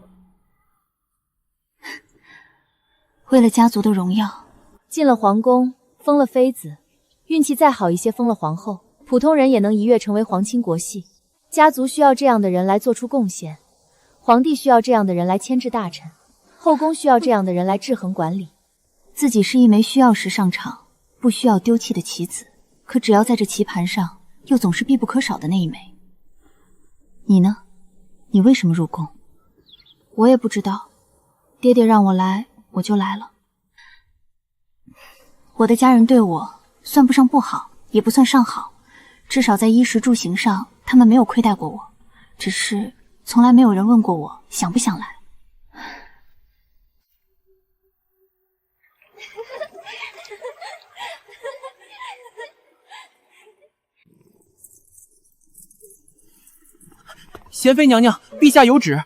Speaker 1: 为了家族的荣耀。
Speaker 4: 进了皇宫，封了妃子，运气再好一些，封了皇后，普通人也能一跃成为皇亲国戚。家族需要这样的人来做出贡献，皇帝需要这样的人来牵制大臣，后宫需要这样的人来制衡管理。
Speaker 1: 自己是一枚需要时上场，不需要丢弃的棋子，可只要在这棋盘上，又总是必不可少的那一枚。你呢？你为什么入宫？我也不知道，爹爹让我来，我就来了。我的家人对我算不上不好，也不算上好，至少在衣食住行上，他们没有亏待过我，只是从来没有人问过我想不想来。
Speaker 5: 贤妃娘娘，陛下有旨。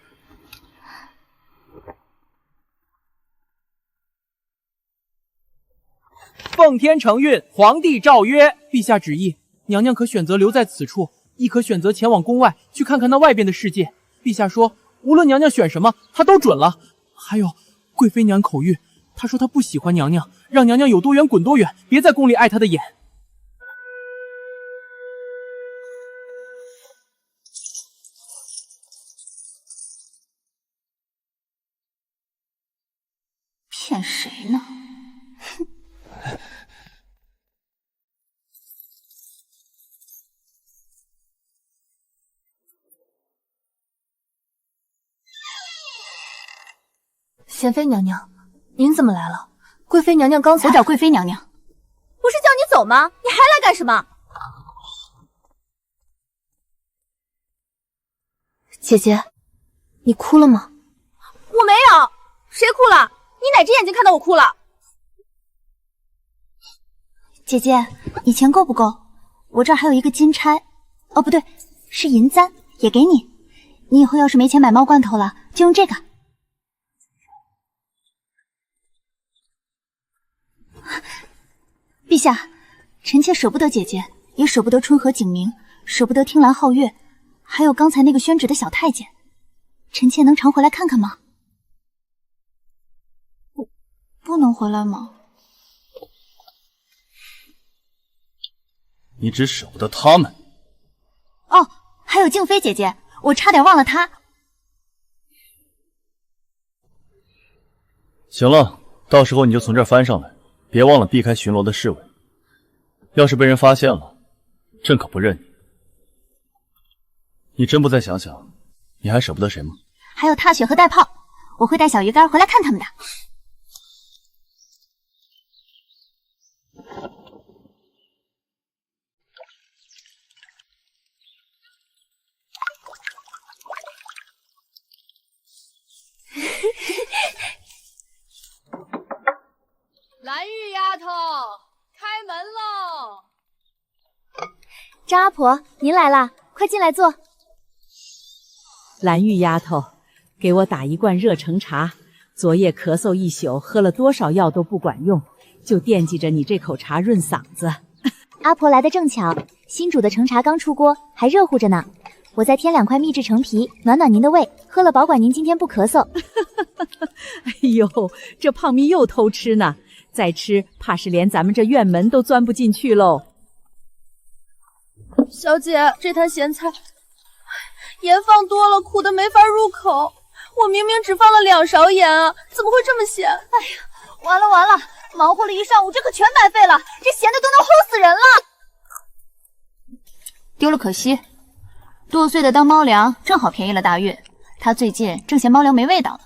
Speaker 5: 奉天承运，皇帝诏曰：陛下旨意，娘娘可选择留在此处，亦可选择前往宫外去看看那外边的世界。陛下说，无论娘娘选什么，她都准了。还有，贵妃娘口谕，她说她不喜欢娘娘，让娘娘有多远滚多远，别在宫里碍她的眼。
Speaker 1: 骗谁呢？哼！
Speaker 4: 贤妃娘娘，您怎么来了？贵妃娘娘刚才……
Speaker 1: 我找贵妃娘娘。
Speaker 4: 不是叫你走吗？你还来干什么？姐姐，你哭了吗？
Speaker 8: 我没有，谁哭了？你哪只眼睛看到我哭了？
Speaker 1: 姐姐，你钱够不够？我这儿还有一个金钗，哦不对，是银簪，也给你。你以后要是没钱买猫罐头了，就用这个。陛下，臣妾舍不得姐姐，也舍不得春和景明，舍不得听兰皓月，还有刚才那个宣旨的小太监。臣妾能常回来看看吗？不能回来吗？
Speaker 2: 你只舍不得他们。
Speaker 1: 哦，还有静妃姐姐，我差点忘了她。
Speaker 2: 行了，到时候你就从这儿翻上来，别忘了避开巡逻的侍卫。要是被人发现了，朕可不认你。你真不再想想，你还舍不得谁吗？
Speaker 1: 还有踏雪和带炮，我会带小鱼干回来看他们的。
Speaker 4: 蓝玉丫头，开门喽！
Speaker 8: 张阿婆，您来啦，快进来坐。
Speaker 9: 蓝玉丫头，给我打一罐热橙茶。昨夜咳嗽一宿，喝了多少药都不管用，就惦记着你这口茶润嗓子。
Speaker 8: 阿婆来的正巧，新煮的橙茶刚出锅，还热乎着呢。我再添2块秘制橙皮，暖暖您的胃，喝了保管您今天不咳嗽。
Speaker 9: 哎呦，这胖咪又偷吃呢，再吃怕是连咱们这院门都钻不进去喽。
Speaker 4: 小姐，这坛咸菜盐放多了，苦的没法入口。我明明只放了2勺盐啊，怎么会这么咸？哎呀，
Speaker 1: 完了完了，忙活了一上午，这可全白费了，这咸的都能齁死人了。丢了可惜，剁碎的当猫粮，正好便宜了大运。他最近正嫌猫粮没味道呢。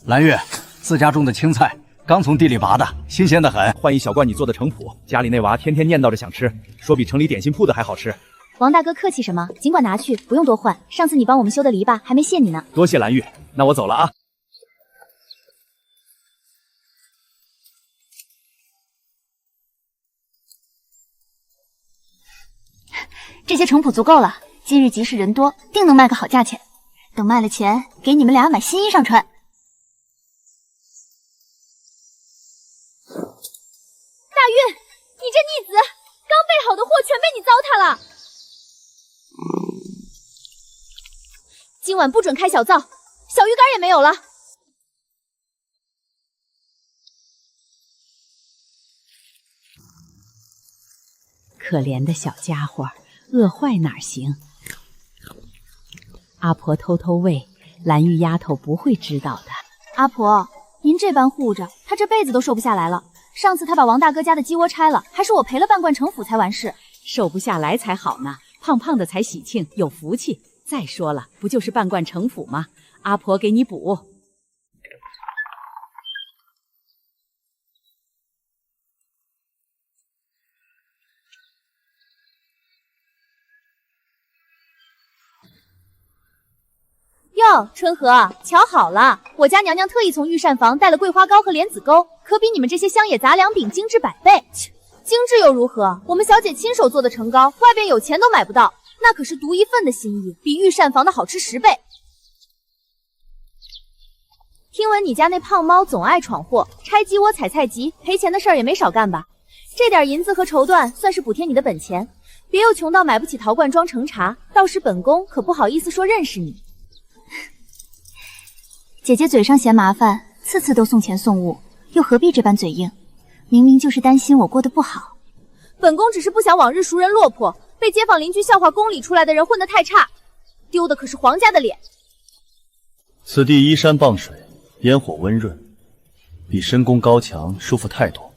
Speaker 10: 蓝月，自家种的青菜，刚从地里拔的，新鲜的很。
Speaker 5: 换一小罐你做的橙脯，家里那娃天天念叨着想吃，说比城里点心铺的还好吃。
Speaker 8: 王大哥客气什么？尽管拿去，不用多换。上次你帮我们修的篱笆还没谢你呢。
Speaker 5: 多谢蓝玉，那我走了啊。
Speaker 1: 这些橙脯足够了，今日集市人多，定能卖个好价钱。等卖了钱，给你们俩买新衣裳穿。
Speaker 8: 大运，你这逆子，刚备好的货全被你糟蹋了。今晚不准开小灶，小鱼干也没有了。
Speaker 9: 可怜的小家伙，饿坏哪儿行？阿婆偷偷喂，蓝玉丫头不会知道的。
Speaker 4: 阿婆，您这般护着，他这辈子都瘦不下来了。上次他把王大哥家的鸡窝拆了，还是我赔了半罐橙脯才完事。
Speaker 9: 瘦不下来才好呢，胖胖的才喜庆，有福气。再说了，不就是半罐橙脯吗？阿婆给你补。
Speaker 8: 哟，春和，瞧好了，我家娘娘特意从御膳房带了桂花糕和莲子糕，可比你们这些乡野杂粮饼精致100倍。切，精致又如何？我们小姐亲手做的橙糕，外边有钱都买不到。那可是独一份的心意，比御膳房的好吃10倍。听闻你家那胖猫总爱闯祸，拆鸡窝踩菜畦，赔钱的事儿也没少干吧？这点银子和绸缎算是补贴你的本钱，别又穷到买不起陶罐装橙茶，到时本宫可不好意思说认识你。
Speaker 1: 姐姐嘴上嫌麻烦，次次都送钱送物，又何必这般嘴硬？明明就是担心我过得不好。
Speaker 8: 本宫只是不想往日熟人落魄，被街坊邻居笑话宫里出来的人混得太差，丢的可是皇家的脸。
Speaker 2: 此地依山傍水，烟火温润，比深宫高墙舒服太多。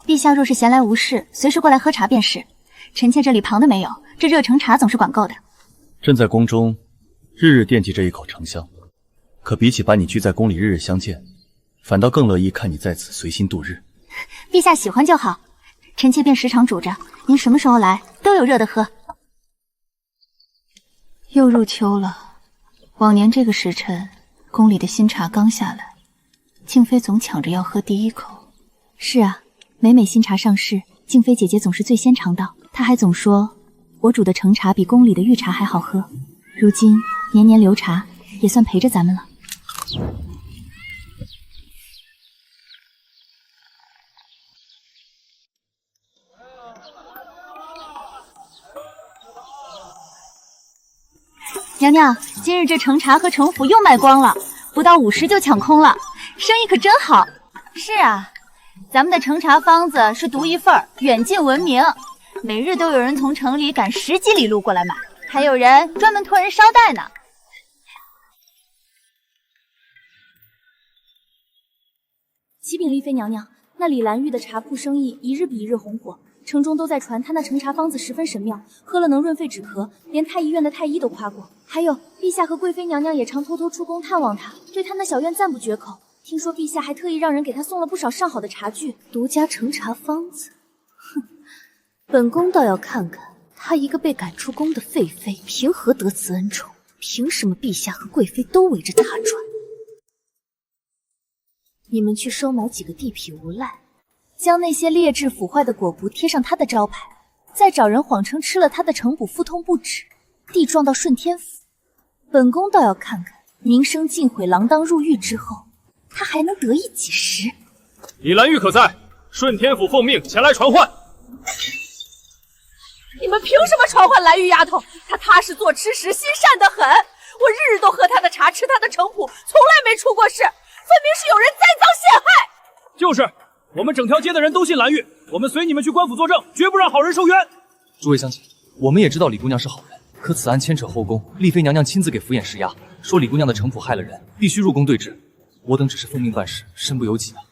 Speaker 1: 陛下若是闲来无事，随时过来喝茶便是。臣妾这里旁的没有，这热橙茶总是管够的。
Speaker 2: 朕在宫中，日日惦记这一口橙香，可比起把你拘在宫里日日相见，反倒更乐意看你在此随心度日。
Speaker 1: 陛下喜欢就好，臣妾便时常煮着，您什么时候来都有热的喝。又入秋了，往年这个时辰，宫里的新茶刚下来，静妃总抢着要喝第一口。
Speaker 4: 是啊，每每新茶上市，静妃姐姐总是最先尝到。她还总说我煮的橙茶比宫里的御茶还好喝。如今年年留茶，也算陪着咱们了。
Speaker 1: 娘娘，今日这成茶和成府又卖光了，不到50就抢空了，生意可真好。是啊，咱们的成茶方子是独一份，远近闻名，每日都有人从城里赶10几里路过来买，还有人专门托人捎带呢。
Speaker 8: 启禀丽妃娘娘，那李兰玉的茶铺生意一日比一日红火，城中都在传她那成茶方子十分神妙，喝了能润肺止咳，连太医院的太医都夸过。还有陛下和贵妃娘娘也常偷偷出宫探望她，对她那小院赞不绝口。听说陛下还特意让人给她送了不少上好的茶具。独家成茶方子，哼，本宫倒要看看她一个被赶出宫的废妃，凭何得此恩宠？凭什么陛下和贵妃都围着她转？你们去收买几个地痞无赖，将那些劣质腐坏的果脯贴上他的招牌，再找人谎称吃了他的成补腹痛不止，地撞到顺天府。本宫倒要看看名声尽毁、锒铛入狱之后，他还能得意几时。
Speaker 3: 李兰玉可在？顺天府奉命前来传唤。
Speaker 4: 你们凭什么传唤蓝玉丫头？她踏实做吃食，心善得很。我日日都喝她的茶，吃她的成补，从来没出过事。分明是有人栽赃陷害。
Speaker 5: 就是，我们整条街的人都信蓝玉，我们随你们去官府作证，绝不让好人受冤。
Speaker 6: 诸位乡亲，我们也知道李姑娘是好人，可此案牵扯后宫，丽妃娘娘亲自给府尹施压，说李姑娘的城府害了人，必须入宫对质。我等只是奉命办事，身不由己啊。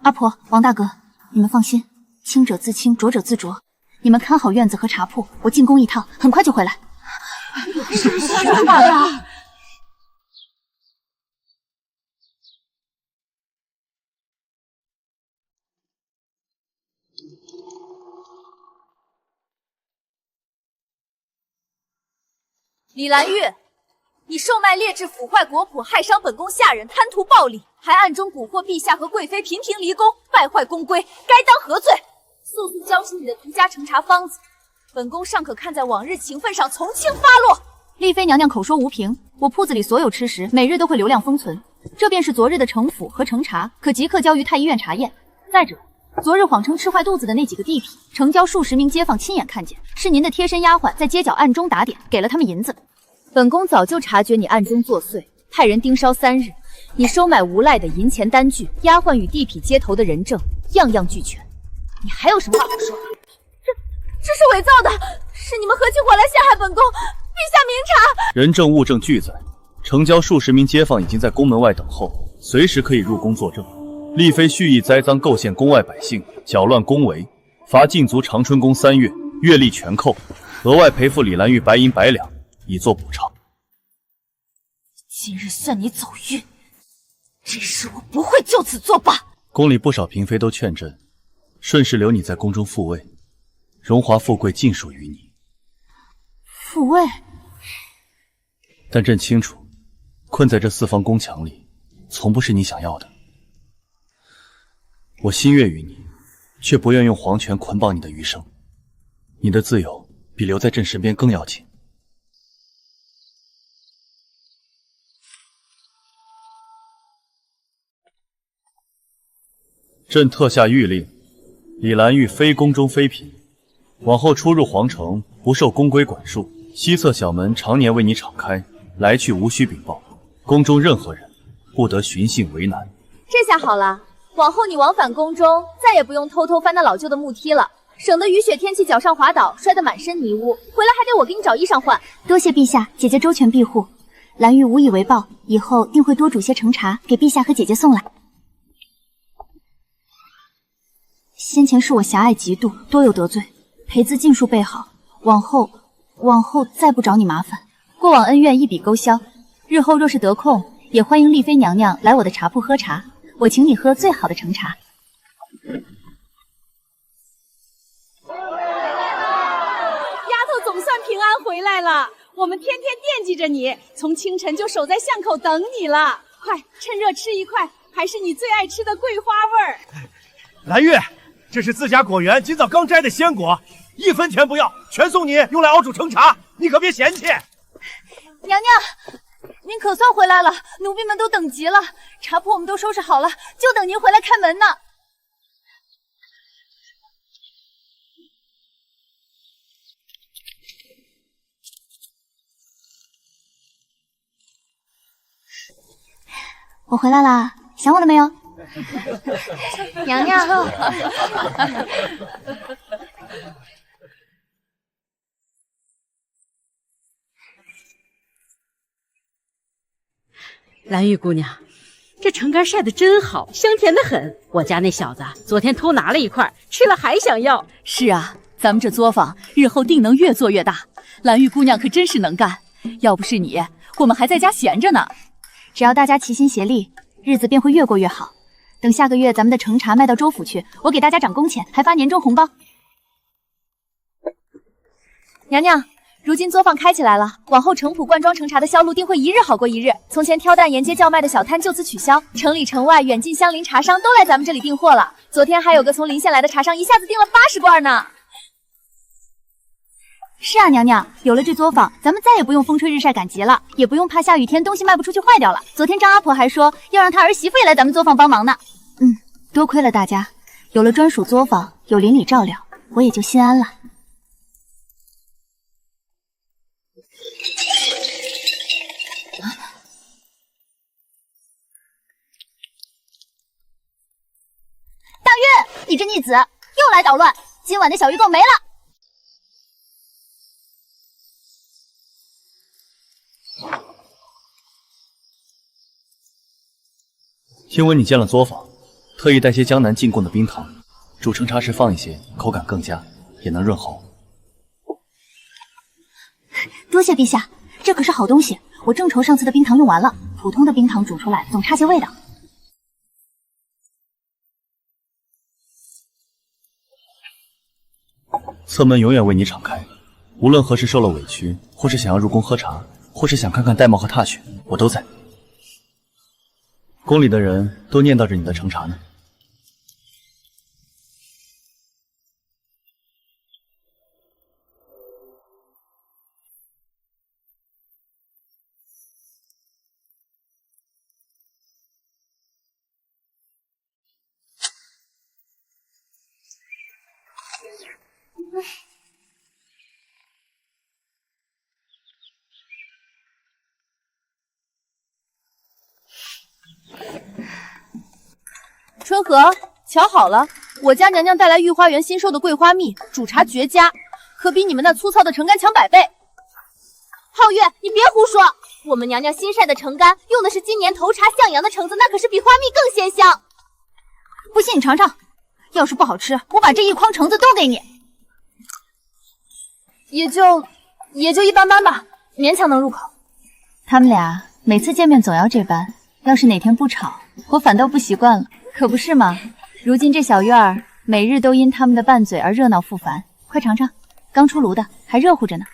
Speaker 1: 阿婆、王大哥，你们放心，清者自清，浊者自浊。你们看好院子和茶铺，我进宫一趟，很快就回来。
Speaker 4: 什么呀？李兰玉，你售卖劣质腐坏果脯，害伤本宫下人，贪图暴利，还暗中蛊惑陛下和贵妃频频离宫，败坏宫规，该当何罪？速速交出你的独家成茶方子，本宫尚可看在往日情分上从轻发落。
Speaker 1: 丽妃娘娘口说无凭，我铺子里所有吃食每日都会留量封存，这便是昨日的成府和成茶，可即刻交于太医院查验。再者，昨日谎称吃坏肚子的那几个地痞，城郊数10名街坊亲眼看见，是您的贴身丫鬟在街角暗中打点，给了他们银子。本宫早就察觉你暗中作祟，派人盯梢3日，你收买无赖的银钱单据，丫鬟与地痞接头的人证，样样俱全。你还有什么话好说？这是伪造的，是你们合起伙来陷害本宫，陛下明察。
Speaker 2: 人证物证俱在，城郊数10名街坊已经在宫门外等候，随时可以入宫作证。丽妃蓄意栽赃构陷宫外百姓，搅乱宫闱，罚禁足长春宫3月，月例全扣，额外赔付李兰玉白银100两，以作补偿。
Speaker 8: 今日算你走运，这事我不会就此作罢。
Speaker 2: 宫里不少嫔妃都劝朕，顺势留你在宫中复位，荣华富贵尽属于你。
Speaker 1: 抚慰？
Speaker 2: 但朕清楚，困在这4方宫墙里，从不是你想要的。我心悦于你，却不愿用皇权捆绑你的余生。你的自由比留在朕身边更要紧。朕特下谕令，李兰玉非宫中妃嫔，往后出入皇城不受宫规管束，西侧小门常年为你敞开，来去无需禀报，宫中任何人不得寻衅为难。
Speaker 8: 这下好了，往后你往返宫中，再也不用偷偷翻那老旧的木梯了，省得雨雪天气脚上滑倒，摔得满身泥污，回来还得我给你找衣裳换。
Speaker 1: 多谢陛下，姐姐周全庇护，兰玉无以为报，以后定会多煮些成茶给陛下和姐姐送来。先前是我狭隘嫉妒，多有得罪，陪字尽数备好，往后再不找你麻烦，过往恩怨一笔勾销。日后若是得空，也欢迎丽妃娘娘来我的茶铺喝茶，我请你喝最好的成茶。
Speaker 9: 丫头总算平安回来了，我们天天惦记着你，从清晨就守在巷口等你了。快，趁热吃一块，还是你最爱吃的桂花味儿。
Speaker 11: 兰玉，这是自家果园今早刚摘的鲜果，1分钱不要，全送你用来熬煮成茶，你可别嫌弃。
Speaker 1: 娘娘，您可算回来了，奴婢们都等急了，茶铺我们都收拾好了，就等您回来开门呢。我回来啦，想我了没有？
Speaker 8: 娘娘，
Speaker 9: 蓝玉姑娘，这橙干晒得真好，香甜的很。我家那小子昨天偷拿了一块，吃了还想要。
Speaker 4: 是啊，咱们这作坊日后定能越做越大。蓝玉姑娘可真是能干，要不是你，我们还在家闲着呢。
Speaker 1: 只要大家齐心协力，日子便会越过越好。等下个月咱们的橙茶卖到州府去，我给大家涨工钱，还发年终红包。
Speaker 8: 娘娘，如今作坊开起来了，往后城浦罐装橙茶的销路定会一日好过一日。从前挑担沿街叫卖的小摊就此取消，城里城外远近相邻茶商都来咱们这里订货了。昨天还有个从临县来的茶商，一下子订了80罐呢。
Speaker 1: 是啊，娘娘，有了这作坊，咱们再也不用风吹日晒赶集了，也不用怕下雨天东西卖不出去坏掉了。昨天张阿婆还说要让她儿媳妇也来咱们作坊帮忙呢。多亏了大家，有了专属作坊，有邻里照料，我也就心安了。大玉，你这逆子又来捣乱，今晚的小鱼够没了。
Speaker 2: 听闻你建了作坊，特意带些江南进贡的冰糖，煮成茶时放一些，口感更佳，也能润喉。
Speaker 1: 多谢陛下，这可是好东西。我正愁上次的冰糖用完了，普通的冰糖煮出来总差些味道。
Speaker 2: 侧门永远为你敞开，无论何时受了委屈，或是想要入宫喝茶，或是想看看玳瑁和踏雪，我都在。宫里的人都念叨着你的橙茶呢。
Speaker 4: 春和，瞧好了，我家娘娘带来御花园新授的桂花蜜，煮茶绝佳，可比你们那粗糙的橙干强100倍。
Speaker 8: 皓月，你别胡说，我们娘娘新晒的橙干用的是今年头茶向阳的橙子，那可是比花蜜更鲜香。
Speaker 1: 不信你尝尝，要是不好吃，我把这一筐橙子都给你。
Speaker 4: 也就一般般吧，勉强能入口。
Speaker 1: 他们俩每次见面总要这般，要是哪天不吵，我反倒不习惯了。可不是吗？如今这小院儿每日都因他们的拌嘴而热闹复繁。快尝尝，刚出炉的，还热乎着呢。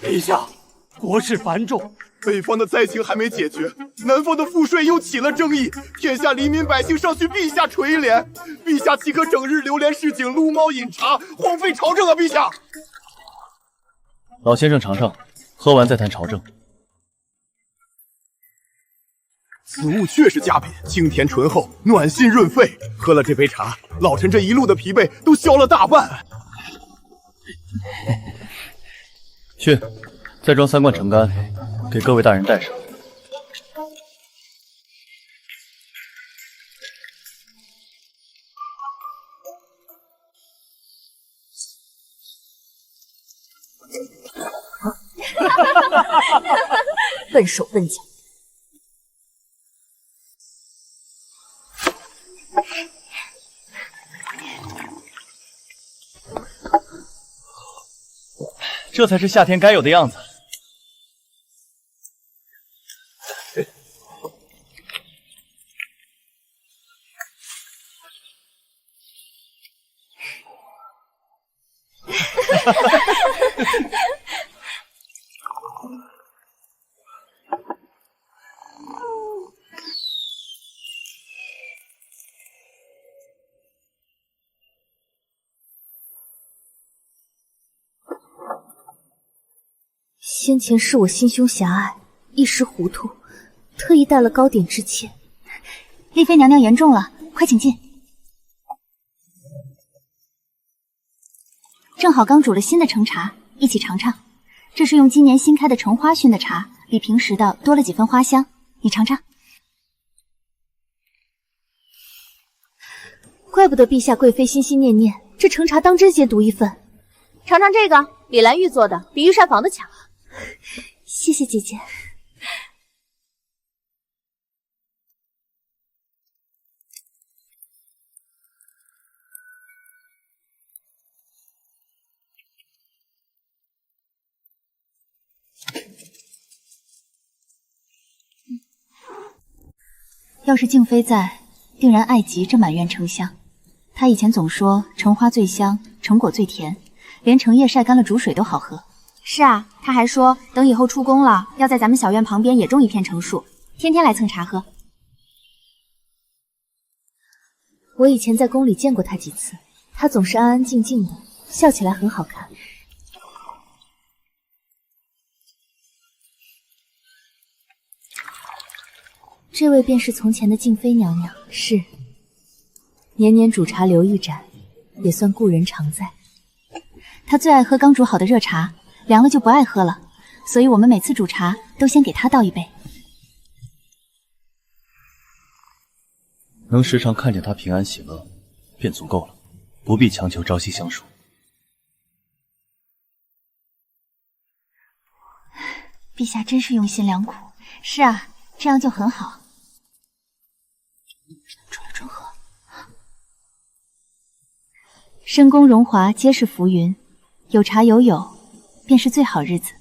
Speaker 11: 陛下，国事繁重，北方的灾情还没解决，南方的赋税又起了争议，天下黎民百姓尚需陛下垂怜。陛下岂可整日流连市井，撸猫饮茶，荒废朝政啊！陛下，
Speaker 2: 老先生尝尝，喝完再谈朝政。
Speaker 11: 此物确是佳品，清甜醇厚，暖心润肺。喝了这杯茶，老臣这一路的疲惫都消了大半。
Speaker 2: 去，再装3罐橙干，给各位大人带上。
Speaker 4: 笨手笨脚。
Speaker 2: 这才是夏天该有的样子。
Speaker 8: 先前是我心胸狭隘，一时糊涂，特意带了糕点致歉。
Speaker 1: 丽妃娘娘言重了，快请进。正好刚煮了新的橙茶，一起尝尝。这是用今年新开的橙花熏的茶，比平时的多了几分花香，你尝尝。
Speaker 8: 怪不得陛下贵妃心心念念，这橙茶当真先读一份。尝尝这个，李兰玉做的，比御膳房的强。谢谢姐姐。
Speaker 1: 要是静妃在，定然爱极这满院橙香。她以前总说橙花最香，橙果最甜，连橙叶晒干了煮水都好喝。
Speaker 8: 是啊，她还说等以后出宫了，要在咱们小院旁边也种一片橙树，天天来蹭茶喝。我以前在宫里见过她几次，她总是安安静静的，笑起来很好看。这位便是从前的静妃娘娘，是年年煮茶留一盏，也算故人常在。
Speaker 1: 她最爱喝刚煮好的热茶，凉了就不爱喝了，所以我们每次煮茶都先给她倒一杯。
Speaker 2: 能时常看见她平安喜乐，便足够了，不必强求朝夕相处。
Speaker 1: 陛下真是用心良苦。是啊，这样就很好。准喝。深宫荣华皆是浮云，有茶有友，便是最好日子。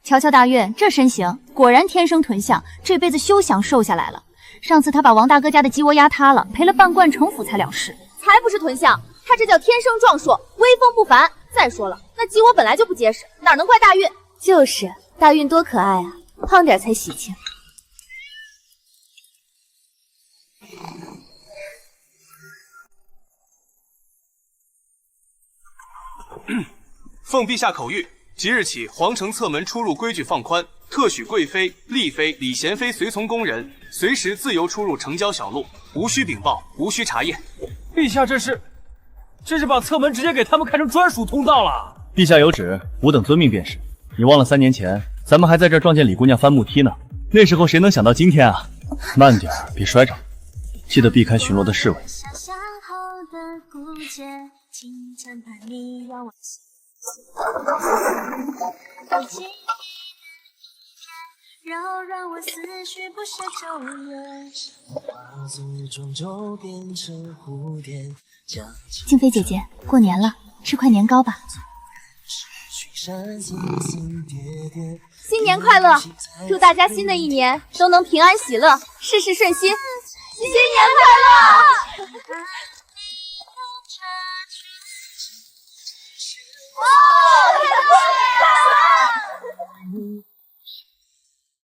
Speaker 1: 瞧瞧大运这身形，果然天生臀相，这辈子休想瘦下来了。上次他把王大哥家的鸡窝压塌了，赔了半罐城府才了事。
Speaker 8: 才不是臀相，他这叫天生壮硕，威风不凡。再说了，那鸡窝本来就不结实，哪能怪大运？就是大运多可爱啊，胖点才喜庆。
Speaker 12: 奉陛下口谕，即日起，皇城侧门出入规矩放宽，特许贵妃、丽妃、礼贤妃随从宫人随时自由出入城郊小路，无需禀报，无需查验。
Speaker 5: 陛下这是把侧门直接给他们开成专属通道了。
Speaker 2: 陛下有旨，吾等遵命便是。你忘了3年前咱们还在这儿撞见李姑娘翻木梯呢，那时候谁能想到今天啊？慢点，别摔着，记得避开巡逻的侍卫。
Speaker 13: 让我思绪不舍昼夜，化作终究变成蝴蝶。
Speaker 1: 静妃姐姐，过年了，吃块年糕吧。
Speaker 8: 新年快乐！祝大家新的一年都能平安喜乐，事事顺心。新年快乐！
Speaker 13: 哦，太过分了！